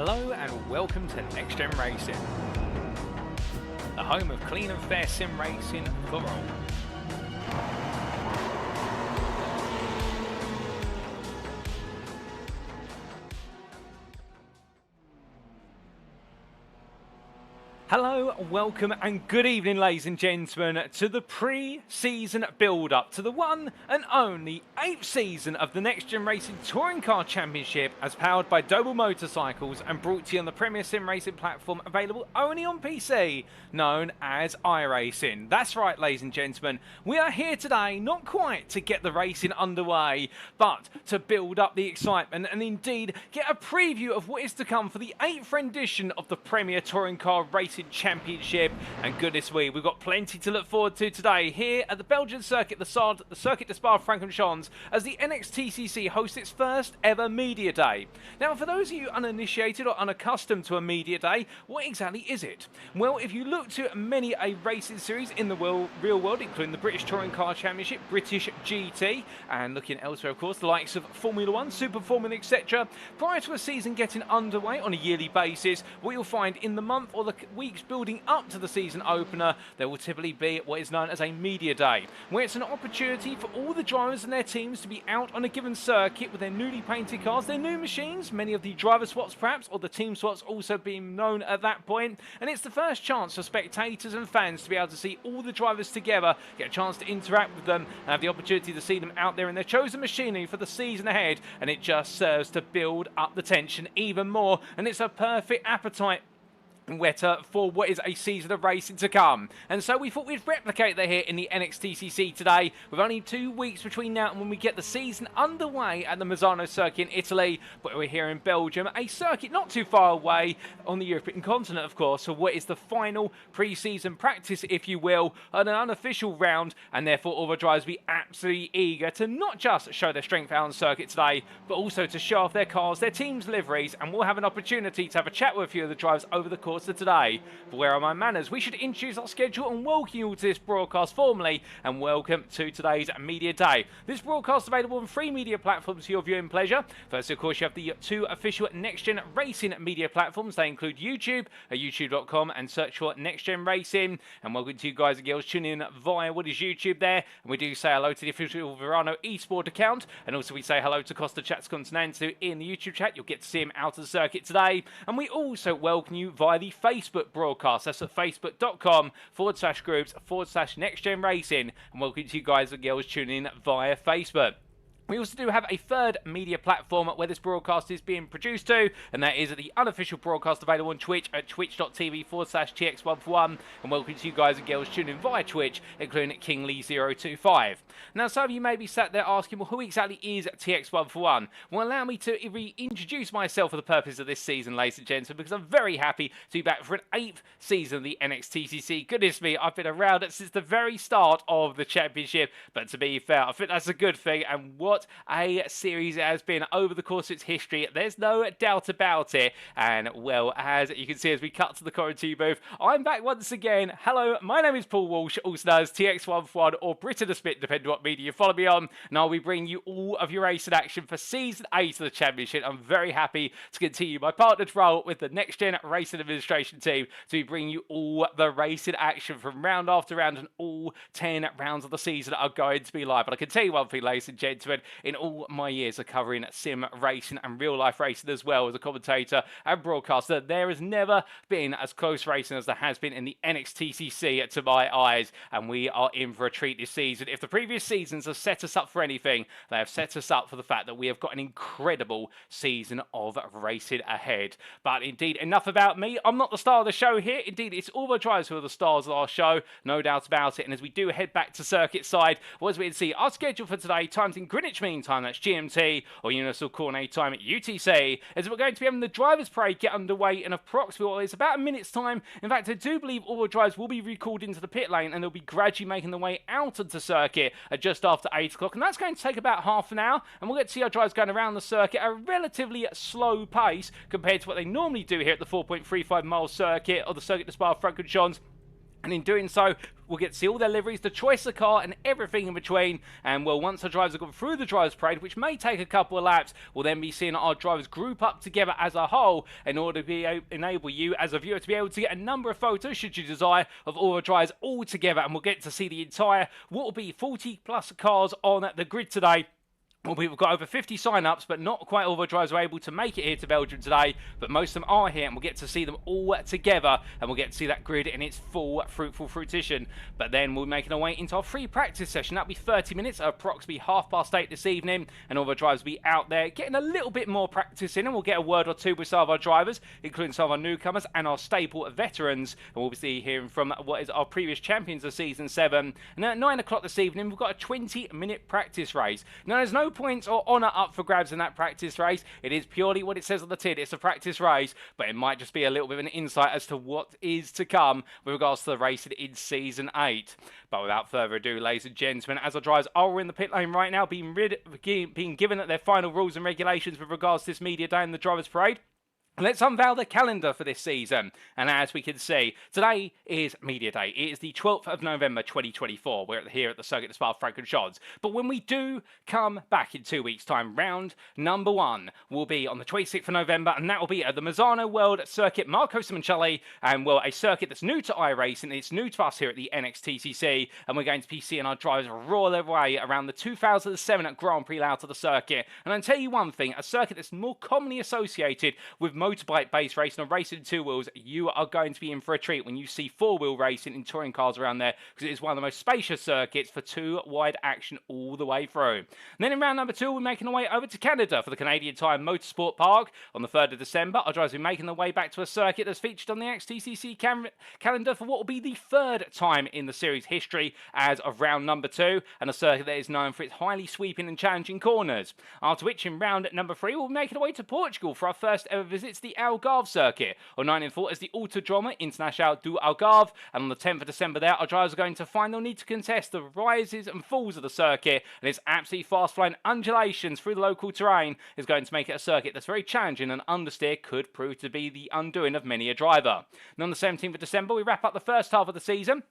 Hello and welcome to NXTGEN Racing, the home of clean and fair sim racing for all. Hello, welcome and good evening ladies and gentlemen to the pre-season build-up to the one and only 8th season of the NXTGEN Racing Touring Car Championship as powered by Doble Motorcycles and brought to you on the premier sim racing platform available only on PC, known as iRacing. That's right ladies and gentlemen, we are here today not quite to get the racing underway, but to build up the excitement and indeed get a preview of what is to come for the 8th rendition of the Premier Touring Car Racing Championship. And goodness me, we've got plenty to look forward to today here at the Belgian circuit, the Circuit de Spa-Francorchamps, as the NXTCC hosts its first ever media day. Now, for those of you uninitiated or unaccustomed to a media day, what exactly is it? Well, if you look to many a racing series in the real world, including the British Touring Car Championship, British GT, and looking elsewhere, of course, the likes of Formula 1, Super Formula, etc., prior to a season getting underway on a yearly basis, what you'll find in the month or the weeks building up to the season opener, there will typically be what is known as a media day, where it's an opportunity for all the drivers and their teams to be out on a given circuit with their newly painted cars, their new machines, many of the driver swaps perhaps, or the team swaps also being known at that point, and it's the first chance for spectators and fans to be able to see all the drivers together, get a chance to interact with them, and have the opportunity to see them out there in their chosen machinery for the season ahead, and it just serves to build up the tension even more, and it's a perfect appetite wetter for what is a season of racing to come. And so we thought we'd replicate that here in the NXTCC today, with only 2 weeks between now and when we get the season underway at the Misano circuit in Italy, but we're here in Belgium, a circuit not too far away on the European continent, of course, for what is the final pre-season practice, if you will, on an unofficial round, and therefore all the drivers will be absolutely eager to not just show their strength out on circuit today, but also to show off their cars, their team's liveries, and we'll have an opportunity to have a chat with a few of the drivers over the course of today. But where are my manners? We should introduce our schedule and welcome you all to this broadcast formally, and welcome to today's media day. This broadcast is available on 3 media platforms for your viewing pleasure. First, of course, you have the 2 official NXTGEN Racing media platforms. They include YouTube at youtube.com and search for NXTGEN Racing. And welcome to you guys and girls tuning in via what is YouTube there. And we do say hello to the official Verano eSport account, and also we say hello to Costa Chats Continental in the YouTube chat. You'll get to see him out of the circuit today. And we also welcome you via the Facebook broadcast. That's at facebook.com/groups/NXTGEN Racing. And welcome to you guys and girls tuning in via Facebook. We also do have a third media platform where this broadcast is being produced to, and that is the unofficial broadcast available on Twitch at twitch.tv/TX141. And welcome to you guys and girls tuning in via Twitch, including KingLee025. Now, some of you may be sat there asking, well, who exactly is TX141? Well, allow me to reintroduce myself for the purpose of this season, ladies and gentlemen, because I'm very happy to be back for an 8th season of the NXTCC. Goodness me, I've been around it since the very start of the championship, but to be fair, I think that's a good thing, and what a series it has been over the course of its history. There's no doubt about it. And well, as you can see as we cut to the quarantine booth, I'm back once again. Hello, my name is Paul Walsh, also known as TX11 or Brit of the Spit, depending on what media you follow me on. And I'll be bringing you all of your racing action for Season 8 of the Championship. I'm very happy to continue my partnered role with the NXTGEN Racing Administration team to be bringing you all the racing action from round after round, and all 10 rounds of the season are going to be live. But I can tell you one thing, ladies and gentlemen, in all my years of covering sim racing and real life racing as well as a commentator and broadcaster, there has never been as close racing as there has been in the NXTCC to my eyes, and we are in for a treat this season. If the previous seasons have set us up for anything, they have set us up for the fact that we have got an incredible season of racing ahead. But indeed, enough about me. I'm not the star of the show here. Indeed, it's all the drivers who are the stars of our show, no doubt about it. And as we do head back to circuit side, well, as we can see, our schedule for today, times in Greenwich Mean Time, that's GMT, or Universal Coordinate Time at UTC, as we're going to be having the Drivers' Parade get underway in approximately, well, it's about a minute's time. In fact, I do believe all the drivers will be recalled into the pit lane, and they'll be gradually making their way out of the circuit at just after 8 o'clock, and that's going to take about half an hour, and we'll get to see our drivers going around the circuit at a relatively slow pace compared to what they normally do here at the 4.35 mile circuit, or the Circuit de Spa-Francorchamps. And in doing so, We'll get to see all their liveries, the choice of car, and everything in between. And well, once the drivers have gone through the drivers' parade, which may take a couple of laps, we'll then be seeing our drivers group up together as a whole in order to enable you as a viewer to be able to get a number of photos, should you desire, of all the drivers all together. And we'll get to see the entire, what will be 40 plus cars on the grid today. Well, we've got over 50 sign-ups, but not quite all the drivers are able to make it here to Belgium today, but most of them are here, and we'll get to see them all together, and we'll get to see that grid in its full fruitful fruition. But then we'll be making our way into our free practice session. That'll be 30 minutes, approximately 8:30 this evening, and all the drivers will be out there getting a little bit more practice in, and we'll get a word or two with some of our drivers, including some of our newcomers and our staple veterans, and we'll be hearing from what is our previous champions of Season 7. And at 9 o'clock this evening, we've got a 20-minute practice race. Now, there's no points or honour up for grabs in that practice race. It is purely what it says on the tin. It's a practice race, but it might just be a little bit of an insight as to what is to come with regards to the racing in Season 8. But without further ado, ladies and gentlemen, as our drivers are in the pit lane right now, being given their final rules and regulations with regards to this media day and the drivers' parade, let's unveil the calendar for this season. And as we can see, today is Media Day. It is the 12th of November 2024. We're here at the Circuit de Spa-Francorchamps. But when we do come back in 2 weeks' time, round number 1 will be on the 26th of November, and that will be at the Mazzano World Circuit Marco Simoncelli, and well, a circuit that's new to iRacing. It's new to us here at the NXTCC, and we're going to be seeing our drivers roar their way around the 2007 Grand Prix layout of the circuit. And I'll tell you one thing, a circuit that's more commonly associated with motorbike-based racing or racing in two wheels, you are going to be in for a treat when you see four-wheel racing in touring cars around there, because it is one of the most spacious circuits for two-wide action all the way through. And then in round number 2, we're making our way over to Canada for the Canadian Tire Motorsport Park on the 3rd of December. Our drivers will be making their way back to a circuit that's featured on the NXTCC calendar for what will be the 3rd time in the series history as of round number 2, and a circuit that is known for its highly sweeping and challenging corners. After which, in round number 3, we'll be making our way to Portugal for our first ever visit to the Algarve circuit, or 9 and 4 as the Autodromo Internacional do Algarve. And on the 10th of December there, our drivers are going to find they'll need to contest the rises and falls of the circuit, and its absolutely fast-flowing undulations through the local terrain is going to make it a circuit that's very challenging, and understeer could prove to be the undoing of many a driver. And on the 17th of December, we wrap up the first half of the season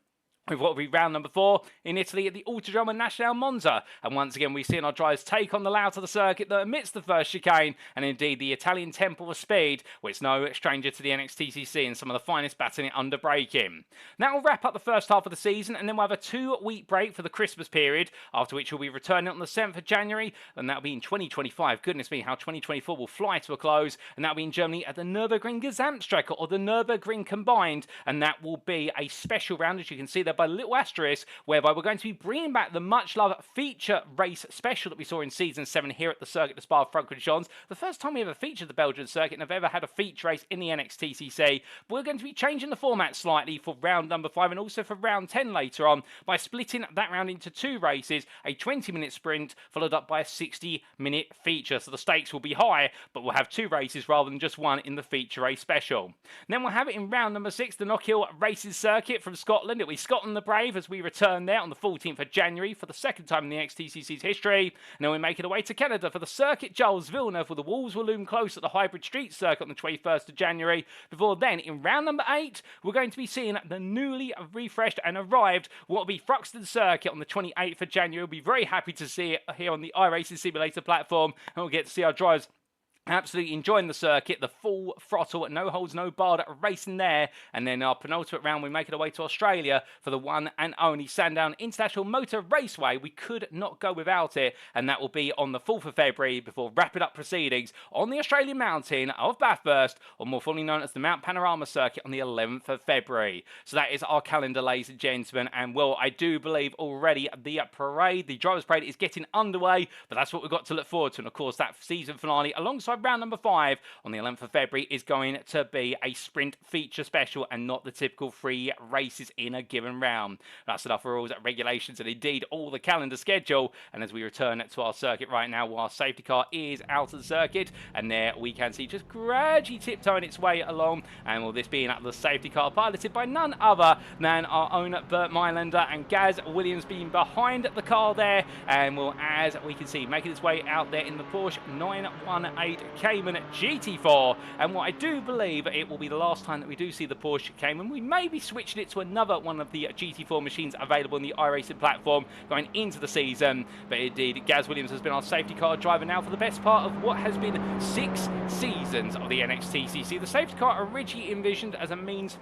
with what will be round number 4 in Italy at the Autodromo Nazionale Monza. And once again, we've seen our drivers take on the layout of the circuit that amidst the first chicane, and indeed the Italian Temple of Speed, which is no stranger to the NXTCC and some of the finest battling it under braking. That will wrap up the first half of the season, and then we'll have a 2-week break for the Christmas period, after which we'll be returning on the 7th of January, and that'll be in 2025. Goodness me, how 2024 will fly to a close, and that'll be in Germany at the Nürburgring Gesamtstrecke, or the Nürburgring Combined, and that will be a special round, as you can see there by little asterisk, whereby we're going to be bringing back the much-loved feature race special that we saw in Season 7 here at the Circuit de Spa-Francorchamps. The first time we ever featured the Belgian circuit and have ever had a feature race in the NXTCC. But we're going to be changing the format slightly for round number 5 and also for round 10 later on by splitting that round into 2 races, a 20-minute sprint followed up by a 60-minute feature. So the stakes will be high, but we'll have 2 races rather than just one in the feature race special. And then we'll have it in round number 6, the Knockhill Racing Circuit from Scotland. It'll be Scotland the Brave as we return there on the 14th of January for the 2nd time in the NXTCC's history. And then we're making our way to Canada for the Circuit Jules Villeneuve, where the walls will loom close at the Hybrid Street Circuit on the 21st of January. Before then, in round number 8, we're going to be seeing the newly refreshed and arrived what will be Thruxton Circuit on the 28th of January. We'll be very happy to see it here on the iRacing Simulator platform, and we'll get to see our drivers absolutely enjoying the circuit, the full throttle, no holds, no barred racing there. And then our penultimate round, we make it our way to Australia for the one and only Sandown International Motor Raceway. We could not go without it, and that will be on the 4th of February before wrapping up proceedings on the Australian mountain of Bathurst, or more formally known as the Mount Panorama Circuit, on the 11th of February. So that is our calendar, ladies and gentlemen, and well, I do believe already the parade, the drivers' parade, is getting underway, but that's what we've got to look forward to. And of course, that season finale alongside round number 5 on the 11th of February is going to be a sprint feature special and not the typical 3 races in a given round. That's enough for rules, regulations, and indeed all the calendar schedule. And as we return to our circuit right now, while our safety car is out of the circuit, and there we can see just gradually tiptoeing its way along, and will this being the safety car piloted by none other than our own Bert Mylander, and Gaz Williams being behind the car there, and will, as we can see, making its way out there in the Porsche 918 Cayman GT4, and what I do believe it will be the last time that we do see the Porsche Cayman. We may be switching it to another one of the GT4 machines available on the iRacing platform going into the season, but indeed Gaz Williams has been our safety car driver now for the best part of what has been 6 seasons of the NXTCC. The safety car originally envisioned as a means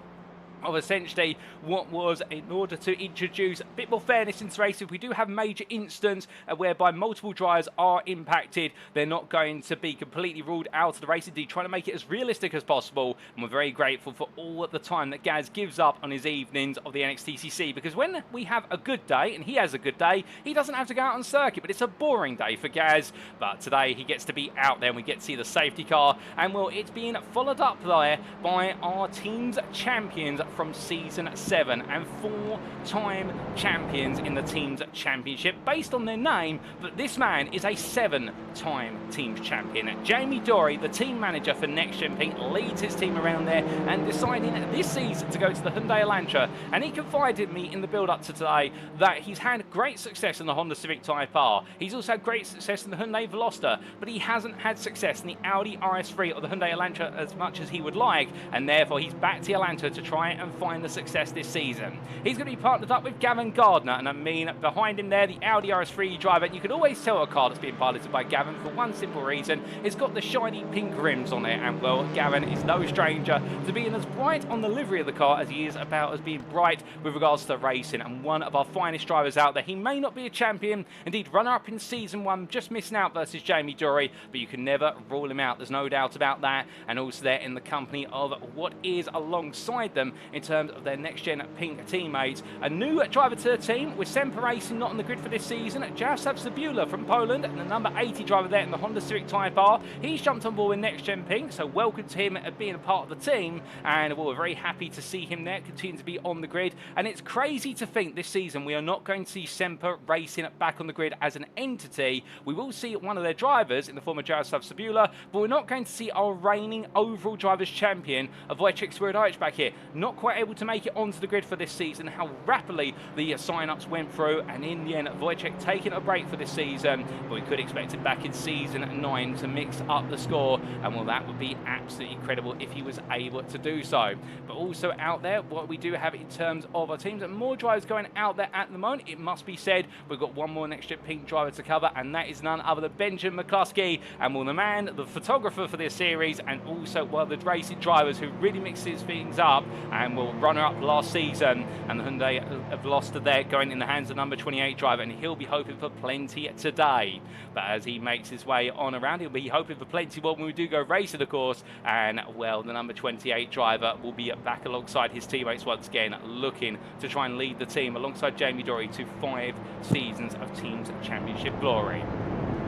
of essentially what was in order to introduce a bit more fairness into racing. If we do have major incidents whereby multiple drivers are impacted, they're not going to be completely ruled out of the race. Indeed, trying to make it as realistic as possible, and we're very grateful for all of the time that Gaz gives up on his evenings of the NXTCC, because when we have a good day, and he has a good day, he doesn't have to go out on circuit, but it's a boring day for Gaz. But today he gets to be out there and we get to see the safety car, and well, it's being followed up there by our team's champions from season 7 and 4-time champions in the team's championship based on their name, but this man is a 7-time team's champion. Jamie Dory, the team manager for NXTGEN Pink, leads his team around there and deciding this season to go to the Hyundai Elantra, and he confided me in the build-up to today that he's had great success in the Honda Civic Type R. He's also had great success in the Hyundai Veloster, but he hasn't had success in the Audi RS3 or the Hyundai Elantra as much as he would like, and therefore he's back to the Elantra to try and find the success this season. He's going to be partnered up with Gavin Gardner, and I mean behind him there the Audi RS3 driver. You can always tell a car that's being piloted by Gavin for one simple reason: it's got the shiny pink rims on it, and well, Gavin is no stranger to being as bright on the livery of the car as he is about as being bright with regards to racing, and one of our finest drivers out there. He may not be a champion, indeed runner-up in season 1, just missing out versus Jamie Dory, but you can never rule him out, there's no doubt about that. And also they're in the company of what is alongside them in terms of their NXTGEN Pink teammates. A new driver to the team with Semper Racing not on the grid for this season, Jarosław Zabula from Poland, and the number 80 driver there in the Honda Civic Type R. He's jumped on board with NXTGEN Pink, so welcome to him being a part of the team, and we're very happy to see him there, continue to be on the grid. And it's crazy to think this season we are not going to see Semper Racing back on the grid as an entity. We will see one of their drivers in the form of Jarosław Zabula, but we're not going to see our reigning overall drivers champion, Wojciech Swierdowicz, back here. Not quite able to make it onto the grid for this season. How rapidly the sign-ups went through, and in the end Wojciech taking a break for this season, but we could expect him back in season 9 to mix up the score, and well, that would be absolutely incredible if he was able to do so. But also out there, what we do have in terms of our teams, and more drivers going out there at the moment, it must be said, we've got one more NXTGEN Pink driver to cover, and that is none other than Benjamin McCluskey, and well, the man, the photographer for this series, and also one of the racing drivers who really mixes things up, and will runner up last season, and the Hyundai have lost to there, going in the hands of number 28 driver, and he'll be hoping for plenty today. But as he makes his way on around, he'll be hoping for plenty more when we do go racing, of course, and well, the number 28 driver will be back alongside his teammates once again, looking to try and lead the team alongside Jamie Dory to 5 seasons of team's championship glory.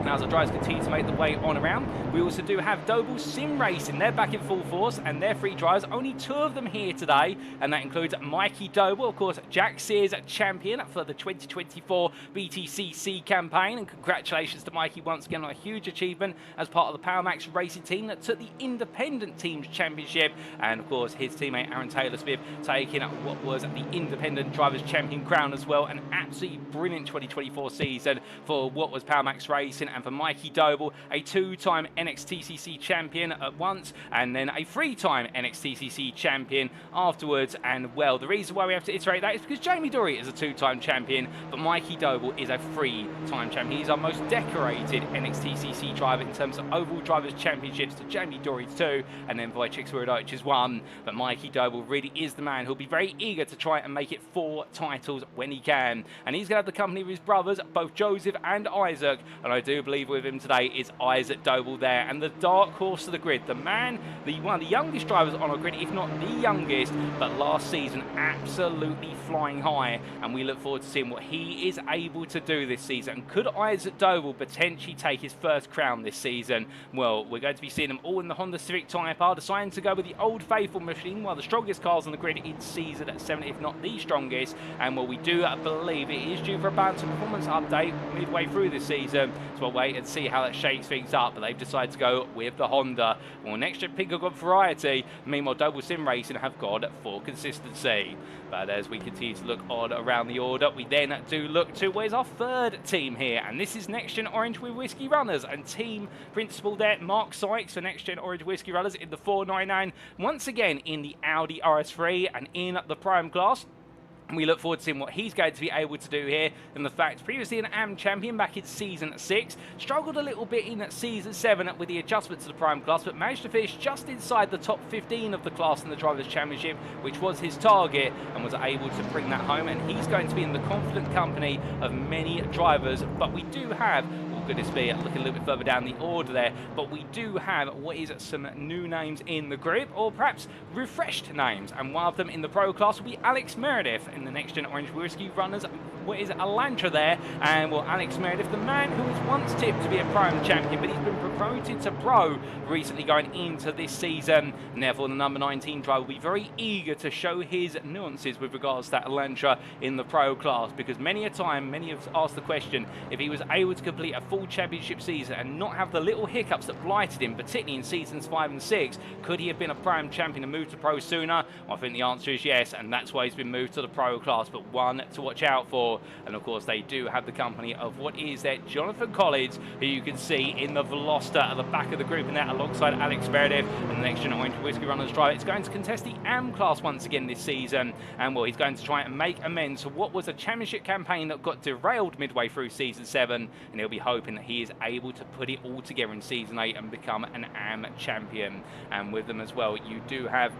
Now, as the drivers continue to make the way on around, we also do have Doble Sim Racing. They're back in full force, and they're 3 drivers, only 2 of them here today, and that includes Mikey Doble, of course, Jack Sears champion for the 2024 BTCC campaign, and congratulations to Mikey once again on a huge achievement as part of the PowerMax Racing team that took the Independent Teams Championship, and of course his teammate Aaron Taylor-Smith taking up what was the Independent Drivers Champion crown as well. An absolutely brilliant 2024 season for what was PowerMax Racing, and for Mikey Doble, a 2-time NXTCC champion at once, and then a 3-time NXTCC champion afterwards. And well, the reason why we have to iterate that is because Jamie Dory is a 2-time champion, but Mikey Doble is a 3-time champion. He's our most decorated NXTCC driver in terms of overall drivers championships, to Jamie Dory's 2, and then Wojciech Swierdowicz is 1. But Mikey Doble really is the man who'll be very eager to try and make it 4 titles when he can, and he's going to have the company of his brothers, both Joseph and Isaac, and I do believe with him today is Isaac Doble there, and the dark horse of the grid, the man, one of the youngest drivers on our grid, if not the youngest, but last season absolutely flying high, and we look forward to seeing what he is able to do this season. Could Isaac Doble potentially take his first crown this season? Well, we're going to be seeing them all in the Honda Civic Type R, deciding to go with the Old Faithful machine, one of the strongest cars on the grid in season at 7, if not the strongest. And well, we do believe it is due for a balance and performance update midway through this season, so we'll wait and see how that shakes things up, but they've decided to go with the Honda. Well, NXTGEN Pink have got variety, meanwhile Doble Sim Racing have gone for consistency. But as we continue to look on around the order, we then do look to where's our third team here, and this is NXTGEN Orange with Whiskey Runners, and team principal there, Mark Sykes for NXTGEN Orange Whiskey Runners in the 499, once again in the Audi RS3 and in the Prime class. We look forward to seeing what he's going to be able to do here. And the fact, previously an AM champion back in Season 6, struggled a little bit in Season 7 with the adjustment to the Prime class, but managed to finish just inside the top 15 of the class in the Drivers' Championship, which was his target, and was able to bring that home. And he's going to be in the confident company of many drivers. But we do have, goodness me, looking a little bit further down the order there, but we do have what is some new names in the group, or perhaps refreshed names, and one of them in the Pro class will be Alex Meredith in the NXTGEN Orange Whiskey Runners. What is Elantra there? And well, Alex Meredith, the man who was once tipped to be a Prime champion, but he's been promoted to Pro recently going into this season. And therefore, the number 19 driver will be very eager to show his nuances with regards to that Elantra in the Pro class, because many a time, many have asked the question, if he was able to complete a full championship season and not have the little hiccups that blighted him, particularly in seasons 5 and 6, could he have been a Prime champion and moved to Pro sooner? Well, I think the answer is yes, and that's why he's been moved to the Pro class, but one to watch out for. And of course, they do have the company of what is there, Jonathan Collins, who you can see in the Veloster at the back of the group, and that alongside Alex Meredith and the NXTGEN Orange Whiskey Runners driver. It's going to contest the AM class once again this season, and well, he's going to try and make amends for what was a championship campaign that got derailed midway through Season 7, and he'll be hoping that he is able to put it all together in Season 8 and become an AM champion. And with them as well, you do have,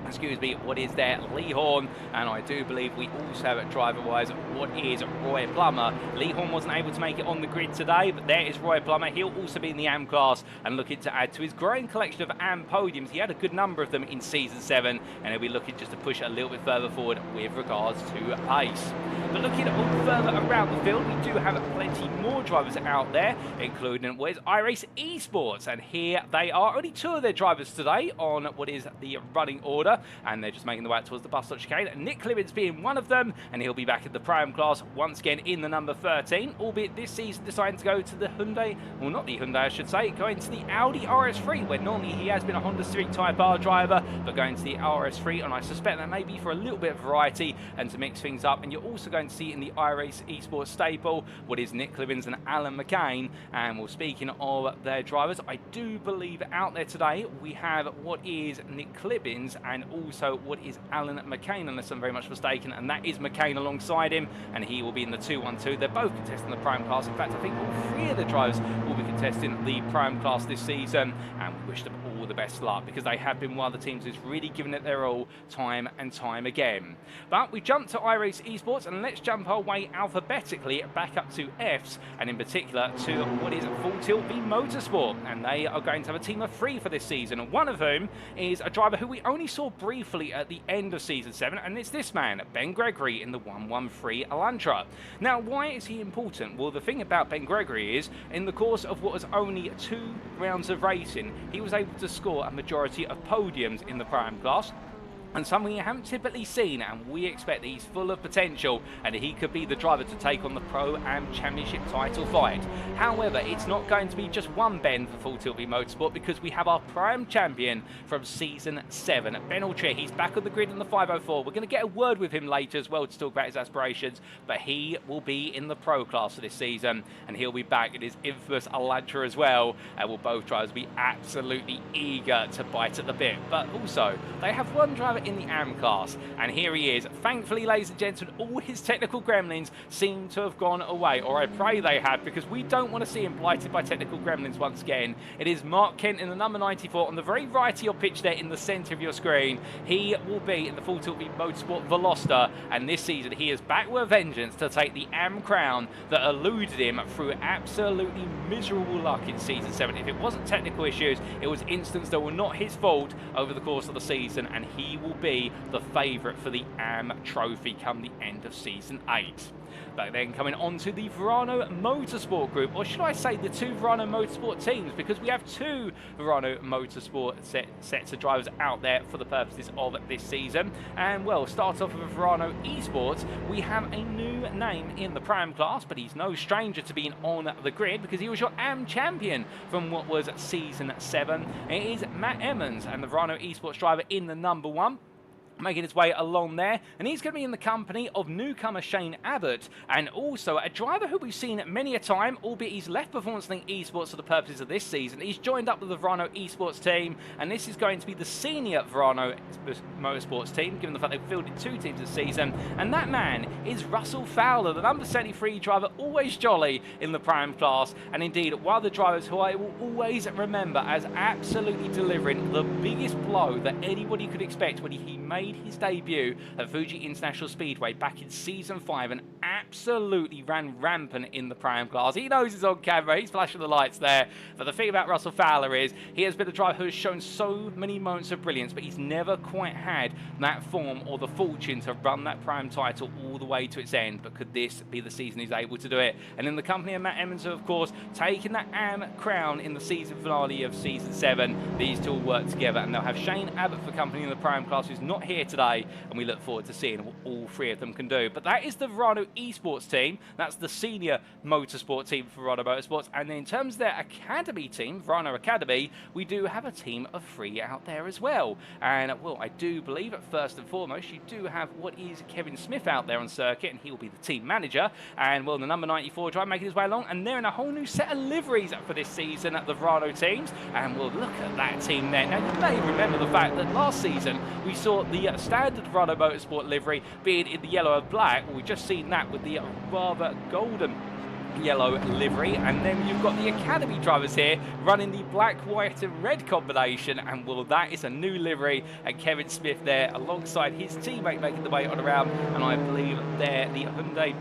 excuse me, what is there, Lee Horn, and I do believe we also have driver-wise what is Roy Plummer. Lee Horn wasn't able to make it on the grid today, but there is Roy Plummer. He'll also be in the AM class and looking to add to his growing collection of AM podiums. He had a good number of them in Season 7, and he'll be looking just to push a little bit further forward with regards to pace. But looking all further around the field, we do have plenty more drivers out there, including what is iRacing Esports, and here they are. Only 2 of their drivers today on what is the running order, and they're just making the way towards the bus stop chicane. Nick Clibbins being one of them, and he'll be back in the Prime class once again in the number 13, albeit this season deciding to go to the Hyundai, well, not the Hyundai I should say, going to the Audi RS3, where normally he has been a Honda Civic Type R driver, but going to the RS3, and I suspect that may be for a little bit of variety and to mix things up. And you're also going to see in the iRacing Esports staple what is Nick Clibbins and Alan McCain. And well, speaking of their drivers, I do believe out there today we have what is Nick Clibbins and also what is Alan McCain, unless I'm very much mistaken, and that is McCain alongside him, and he will be in the 212. They're both contesting the Prime class. In fact, I think all 3 of the drivers will be contesting the Prime class this season, and we wish them all the best luck, because they have been one of the teams who's really given it their all time and time again. But we jump to iRacing Esports, and let's jump our way alphabetically back up to Fs, and in particular to what is Full Tilt v Motorsport, and they are going to have a team of 3 for this season, and one of whom is a driver who we only saw briefly at the end of Season 7, and it's this man, Ben Gregory, in the 113 Elantra. Now, why is he important? Well, the thing about Ben Gregory is, in the course of what was only 2 rounds of racing, he was able to score a majority of podiums in the Prime class, and something you haven't typically seen, and we expect that he's full of potential and he could be the driver to take on the Pro-Am Championship title fight. However, it's not going to be just one Ben for Full Tilt v Motorsport, because we have our Prime champion from Season 7, Ben Altrier. He's back on the grid in the 504. We're going to get a word with him later as well to talk about his aspirations, but he will be in the Pro class for this season, and he'll be back in his infamous Elantra as well, and will both drivers be absolutely eager to bite at the bit. But also, they have one driver in the AM class, and here he is. Thankfully, ladies and gentlemen, all his technical gremlins seem to have gone away, or I pray they have, because we don't want to see him blighted by technical gremlins once again. It is Mark Kent in the number 94 on the very right of your pitch there in the centre of your screen. He will be in the Full Tilt v Motorsport Veloster, and this season he is back with a vengeance to take the AM crown that eluded him through absolutely miserable luck in Season 7. If it wasn't technical issues, it was instances that were not his fault over the course of the season, and he will be the favourite for the AM trophy come the end of Season 8. But then coming on to the Verano Motorsport group, or should I say the two Verano Motorsport teams, because we have two Verano Motorsport sets of drivers out there for the purposes of this season. And well, start off with Verano Esports. We have a new name in the Pro-Am class, but he's no stranger to being on the grid because he was your AM champion from what was Season 7. It is Matt Emmons, and the Verano Esports driver in the number 1. Making his way along there, and he's going to be in the company of newcomer Shane Abbott, and also a driver who we've seen many a time, albeit he's left Performance Link Esports for the purposes of this season. He's joined up with the Verano Esports team, and this is going to be the senior Verano Motorsports team, given the fact they've fielded 2 teams this season, and that man is Russell Fowler, the number 73 driver, always jolly in the Pro-Am class, and indeed one of the drivers who I will always remember as absolutely delivering the biggest blow that anybody could expect when he made his debut at Fuji International Speedway back in Season 5 and absolutely ran rampant in the Pro-Am class. He knows he's on camera, he's flashing the lights there, but the thing about Russell Fowler is he has been a driver who has shown so many moments of brilliance, but he's never quite had that form or the fortune to run that Pro-Am title all the way to its end. But could this be the season he's able to do it? And in the company of Matt Emmons, who of course taking that AM crown in the season finale of Season 7, these two will work together, and they'll have Shane Abbott for company in the Pro-Am class, who's not here today, and we look forward to seeing what all 3 of them can do. But that is the Verano Esports team. That's the senior motorsport team for Verano Motorsports. And then in terms of their academy team, Verano Academy, we do have a team of 3 out there as well. And well, I do believe at first and foremost you do have what is Kevin Smith out there on circuit, and he'll be the team manager. And well, the number 94 driver making his way along, and they're in a whole new set of liveries for this season at the Verano teams. And we'll look at that team there. Now you may remember the fact that last season we saw the standard Verano Motorsport livery being in the yellow and black. Well, we've just seen that with the rather golden yellow livery, and then you've got the academy drivers here running the black, white and red combination, and well, that is a new livery, and Kevin Smith there alongside his teammate making the way on around, and I believe they're the Hyundai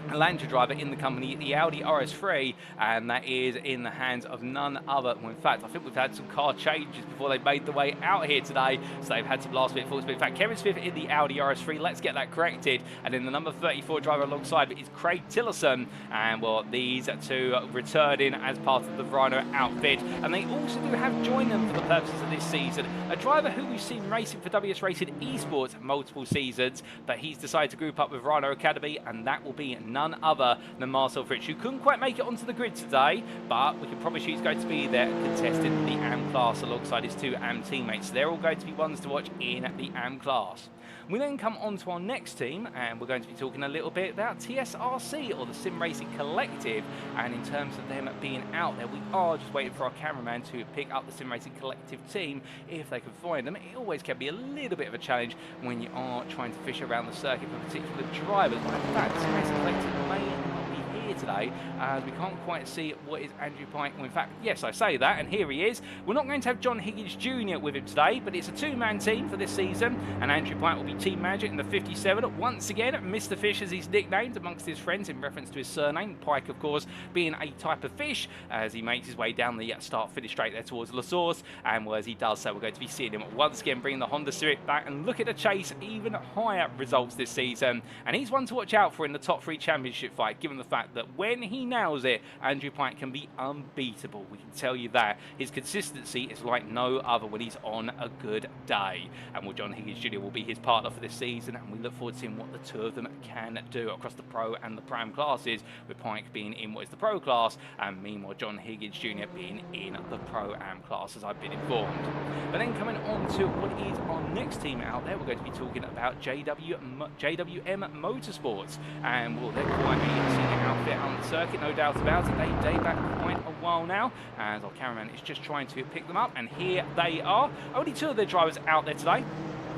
Elantra driver in the company, the Audi RS3, and that is in the hands of none other. Well, in fact, I think we've had some car changes before they made the way out here today, so they've had some last minute faults. But in fact, Kevin Smith in the Audi RS3, let's get that corrected. And then the number 34 driver alongside is Craig Tillerson, and well, these 2 returning as part of the Verano outfit. And they also do have joined them for the purposes of this season a driver who we've seen racing for WS Racing Esports multiple seasons, but he's decided to group up with Verano Academy, and that will be none other than Marcel Fritsch, who couldn't quite make it onto the grid today, but we can promise you he's going to be there contesting the AM class alongside his 2 AM teammates. They're all going to be ones to watch in the AM class. We then come on to our next team, and we're going to be talking a little bit about TSRC, or the Sim Racing Collective. And in terms of them being out there, we are just waiting for our cameraman to pick up the Sim Racing Collective team if they can find them. It always can be a little bit of a challenge when you are trying to fish around the circuit for particular drivers. But in fact, Sim Racing Collective may not be here today, as we can't quite see what is Andrew Pike. Well, in fact, yes, I say that, and here he is. We're not going to have John Higgins Jr. with him today, but it's a 2-man team for this season, and Andrew Pike will be team manager in the 57. Once again, Mr. Fish as he's nicknamed amongst his friends in reference to his surname. Pike, of course, being a type of fish, as he makes his way down the start-finish straight there towards La Source, and well, as he does so, we're going to be seeing him once again bring the Honda Civic back and look at the chase even higher results this season. And he's one to watch out for in the top 3 championship fight, given the fact that when he nails it, Andrew Pike can be unbeatable. We can tell you that. His consistency is like no other when he's on a good day. And well, John Higgins Jr. will be his partner for this season, and we look forward to seeing what the 2 of them can do across the Pro and the Pro-Am classes, with Pike being in what is the Pro class, and meanwhile John Higgins Jr. being in the Pro-Am class, as I've been informed. But then coming on to what is our next team out there, we're going to be talking about JWM Motorsports, and well, they're quite a senior outfit on the circuit, no doubt about it. They date back quite a while now, and our cameraman is just trying to pick them up, and here they are. Only 2 of their drivers out there today.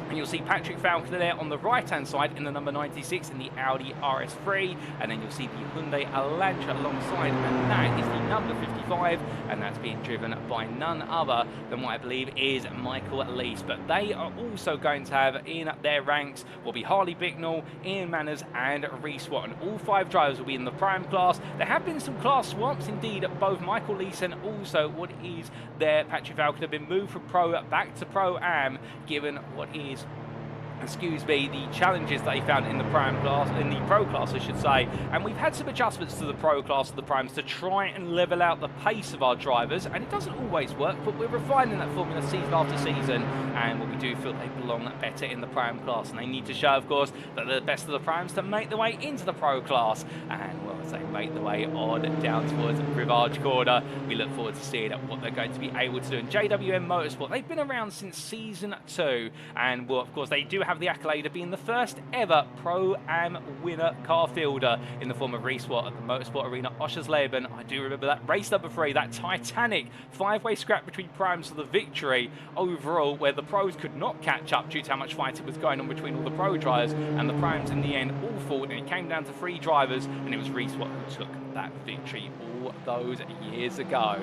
And you'll see Patrick Falconer there on the right-hand side in the number 96 in the Audi RS3. And then you'll see the Hyundai Elantra alongside, and that is the number 55. And that's being driven by none other than what I believe is Michael Lease. But they are also going to have in their ranks will be Harley Bicknell, Ian Manners and Reese Watt. And all 5 drivers will be in the Pro-Am class. There have been some class swaps indeed. Both Michael Lease and also what is their Patrick Falconer have been moved from Pro back to Pro-Am, given what is excuse me, the challenges that he found in the prime class, in the pro class, I should say. And we've had some adjustments to the pro class of the primes to try and level out the pace of our drivers, and it doesn't always work, but we're refining that formula season after season, and we do feel they belong better in the prime class, and they need to show, of course, that they're the best of the primes to make their way into the pro class. And well, as they make their way on down towards Rivage Corner, we look forward to seeing what they're going to be able to do. And JWM Motorsport, they've been around since season 2, and well, of course, they do have the accolade of being the first ever Pro-Am winner car fielder in the form of Reese Watt at the Motorsport Arena Oschersleben. I do remember that race number 3, that titanic 5-way scrap between primes for the victory overall, where the pros could not catch up due to how much fighting was going on between all the pro drivers, and the primes in the end all fought, and it came down to 3 drivers, and it was Reese Watt who took that victory all those years ago.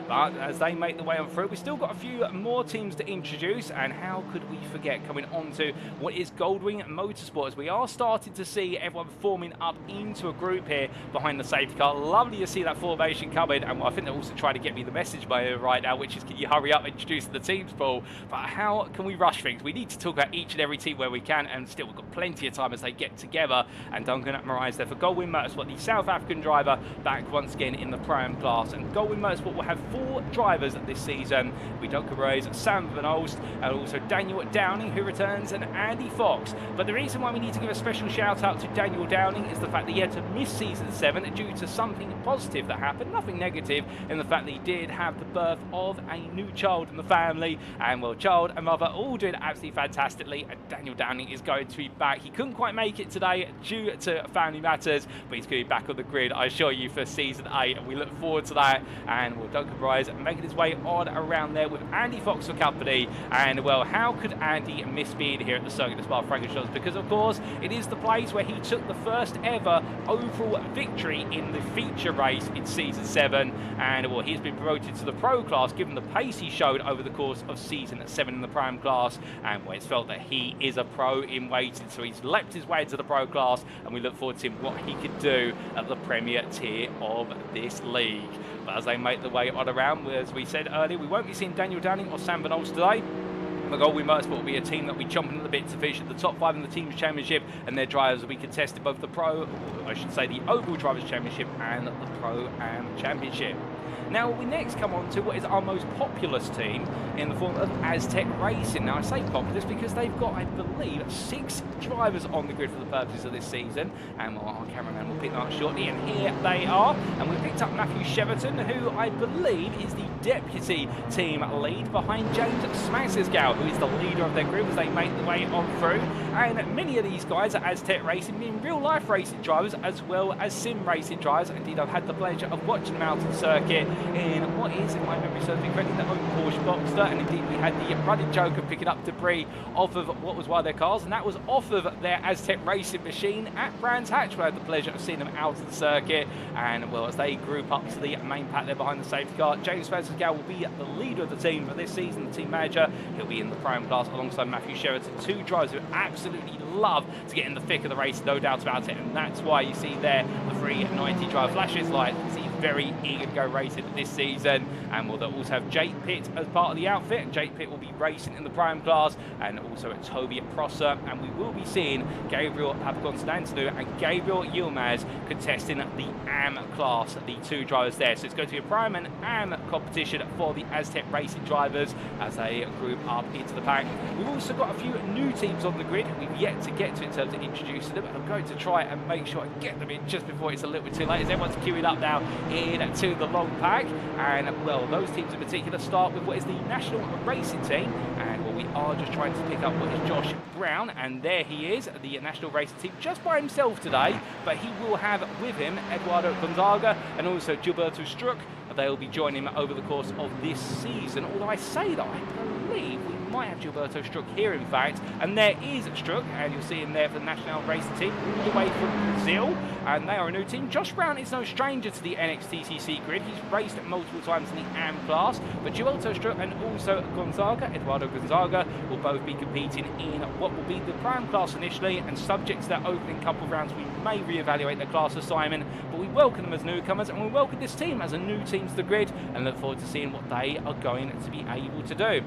But as they make the way on through, we've still got a few more teams to introduce, and how could we forget coming on to what is Goldwing Motorsport, as we are starting to see everyone forming up into a group here behind the safety car. Lovely to see that formation coming, and I think they're also trying to get me the message by right now, which is, can you hurry up and introduce the teams, Paul? But how can we rush things? We need to talk about each and every team where we can, and still we've got plenty of time as they get together. And Duncan Moraes there for Goldwing Motorsport, the South African driver, back once again in the prime class. And Goldwing Motorsport will have 4 drivers this season. We Duncan Moraes, Sam Van Olst, and also Daniel Downing, who returns, and Andy Fox. But the reason why we need to give a special shout out to Daniel Downing is the fact that he had to miss season 7 due to something positive that happened, nothing negative, in the fact that he did have the birth of a new child in the family, and well, child and mother all doing absolutely fantastically, and Daniel Downing is going to be back. He couldn't quite make it today due to family matters, but he's going to be back on the grid, I assure you, for season 8, and we look forward to that. And well, Duncan Moraes making his way on around there with Andy Fox for company, and well, how could Andy miss being here at the Circuit de Spa-Francorchamps? Because of course it is the place where he took the first ever overall victory in the feature race in season 7, and well, he's been promoted to the pro class given the pace he showed over the course of season 7 in the prime class, and well, it's felt that he is a pro in waiting, so he's leapt his way into the pro class, and we look forward to seeing what he could do at the premier tier of this league. But as they make the way on around, as we said earlier, we won't be seeing Daniel Downing or Sam Van Olst today. The Goldwing Motorsport will be a team that will be chomping at the bit to finish at the top 5 in the Teams Championship, and their drivers will be contested both the Pro, or I should say the Overall Drivers' Championship and the Pro-Am Championship. Now we next come on to what is our most populous team in the form of Aztec Racing. Now I say populous because they've got, I believe, 6 drivers on the grid for the purposes of this season, and our cameraman will pick them up shortly, and here they are. And we picked up Matthew Cheverton, who I believe is the deputy team lead behind James Smaxisgow, who is the leader of their group as they make their way on through. And many of these guys at Aztec Racing being real life racing drivers as well as sim racing drivers. Indeed, I've had the pleasure of watching them out on circuit in what is, in my memory serves me correctly, their own Porsche Boxster, and indeed we had the running joke of picking up debris off of what was one of their cars, and that was off of their Aztec Racing machine at Brands Hatch, where I had the pleasure of seeing them out of the circuit. And well, as they group up to the main pack there behind the safety car, James Spencer-Gow will be the leader of the team for this season, the team manager. He'll be in the prime class alongside Matthew Sheraton, 2 drivers who absolutely love to get in the thick of the race, no doubt about it, and that's why you see there the 390 driver flashes light. He's very eager to go racing this season. And we'll also have Jake Pitt as part of the outfit, and Jake Pitt will be racing in the prime class, and also at Toby Prosser, and we will be seeing Gabriel Papakonstantinou and Gabriel Yilmaz contesting the AM class, the 2 drivers there. So it's going to be a prime and AM competition for the Aztec Racing drivers as they group up into the pack. We've also got a few new teams on the grid we've yet to get to in terms of introducing them, and I'm going to try and make sure I get them in just before it's a little bit too late, as everyone's queuing up now into the long pack. And well, those teams in particular start with what is the National Racing Team, and well, we are just trying to pick up what is Josh Brown, and there he is, the National Racing Team, just by himself today, but he will have with him Eduardo Gonzaga and also Gilberto Struck. They'll be joining him over the course of this season, although I say that I believe we might have Gilberto Struck here in fact, and there is Struck, and you'll see him there for the National Racing Team all the way from Brazil, and they are a new team. Josh Brown is no stranger to the NXTCC grid. He's raced multiple times in the AM class, but Gilberto Struck and also Eduardo Gonzaga will both be competing in what will be the prime class initially, and subject to their opening couple of rounds we may re-evaluate their class assignment, but we welcome them as newcomers, and we welcome this team as a new team to the grid, and look forward to seeing what they are going to be able to do.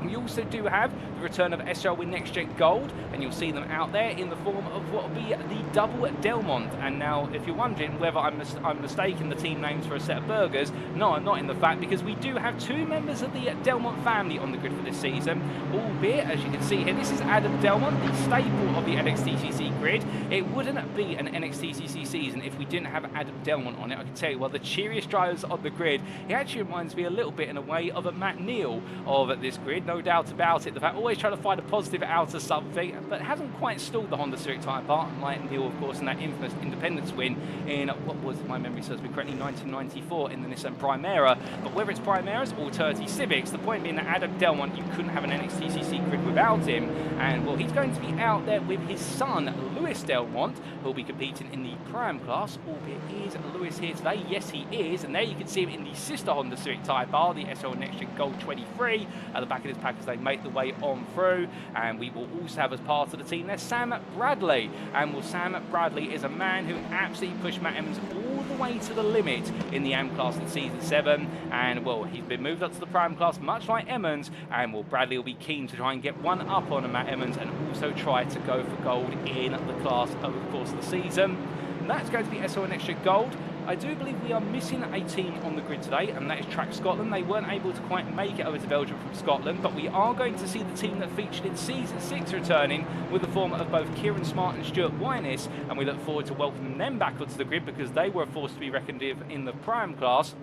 We also do have the return of SL with NXTGEN Gold, and you'll see them out there in the form of what will be the Double Delmont. And now, if you're wondering whether I'm mistaking the team names for a set of burgers, no, I'm not in the fact, because we do have two members of the Delmont family on the grid for this season, albeit, as you can see here, this is Adam Delmont, the staple of the NXTCC grid. It wouldn't be an NXTCC season if we didn't have Adam Delmont on it. I can tell you, well, the cheeriest drivers on the grid, he actually reminds me a little bit in a way of a Matt Neal of this grid, no doubt about it. The fact always trying to find a positive out of something, but hasn't quite stalled the Honda Civic Type R, like Neal, of course, in that infamous Independence win in, what was, my memory serves me correctly, 1994 in the Nissan Primera. But whether it's Primeras or 30 Civics, the point being that Adam Delmont, you couldn't have an NXTCC grid without him. And, well, he's going to be out there with his son, Lewis Delmont, who'll be competing in the Pram class. Albeit, is Lewis here today? Yes, he is. And there you can see him in the sister Honda Civic Type R, the SL NXTGEN Gold 23, at the back of his pack as they make the way on through. And we will also have as part of the team there Sam Bradley. And, well, Sam Bradley is a man who absolutely pushed Matt Emmons all the way to the limit in the AM class in Season 7. And, well, he's been moved up to the Pram class, much like Emmons. And, well, Bradley will be keen to try and get one up on Matt Emmons and also try to go for gold in the class over the course of the season. And that's going to be SL NXTGEN Gold. I do believe we are missing a team on the grid today, and that is Track Scotland. They weren't able to quite make it over to Belgium from Scotland, but we are going to see the team that featured in Season 6 returning with the form of both Kieran Smart and Stuart Wynis, and we look forward to welcoming them back onto the grid because they were a force to be reckoned with in the Pram class.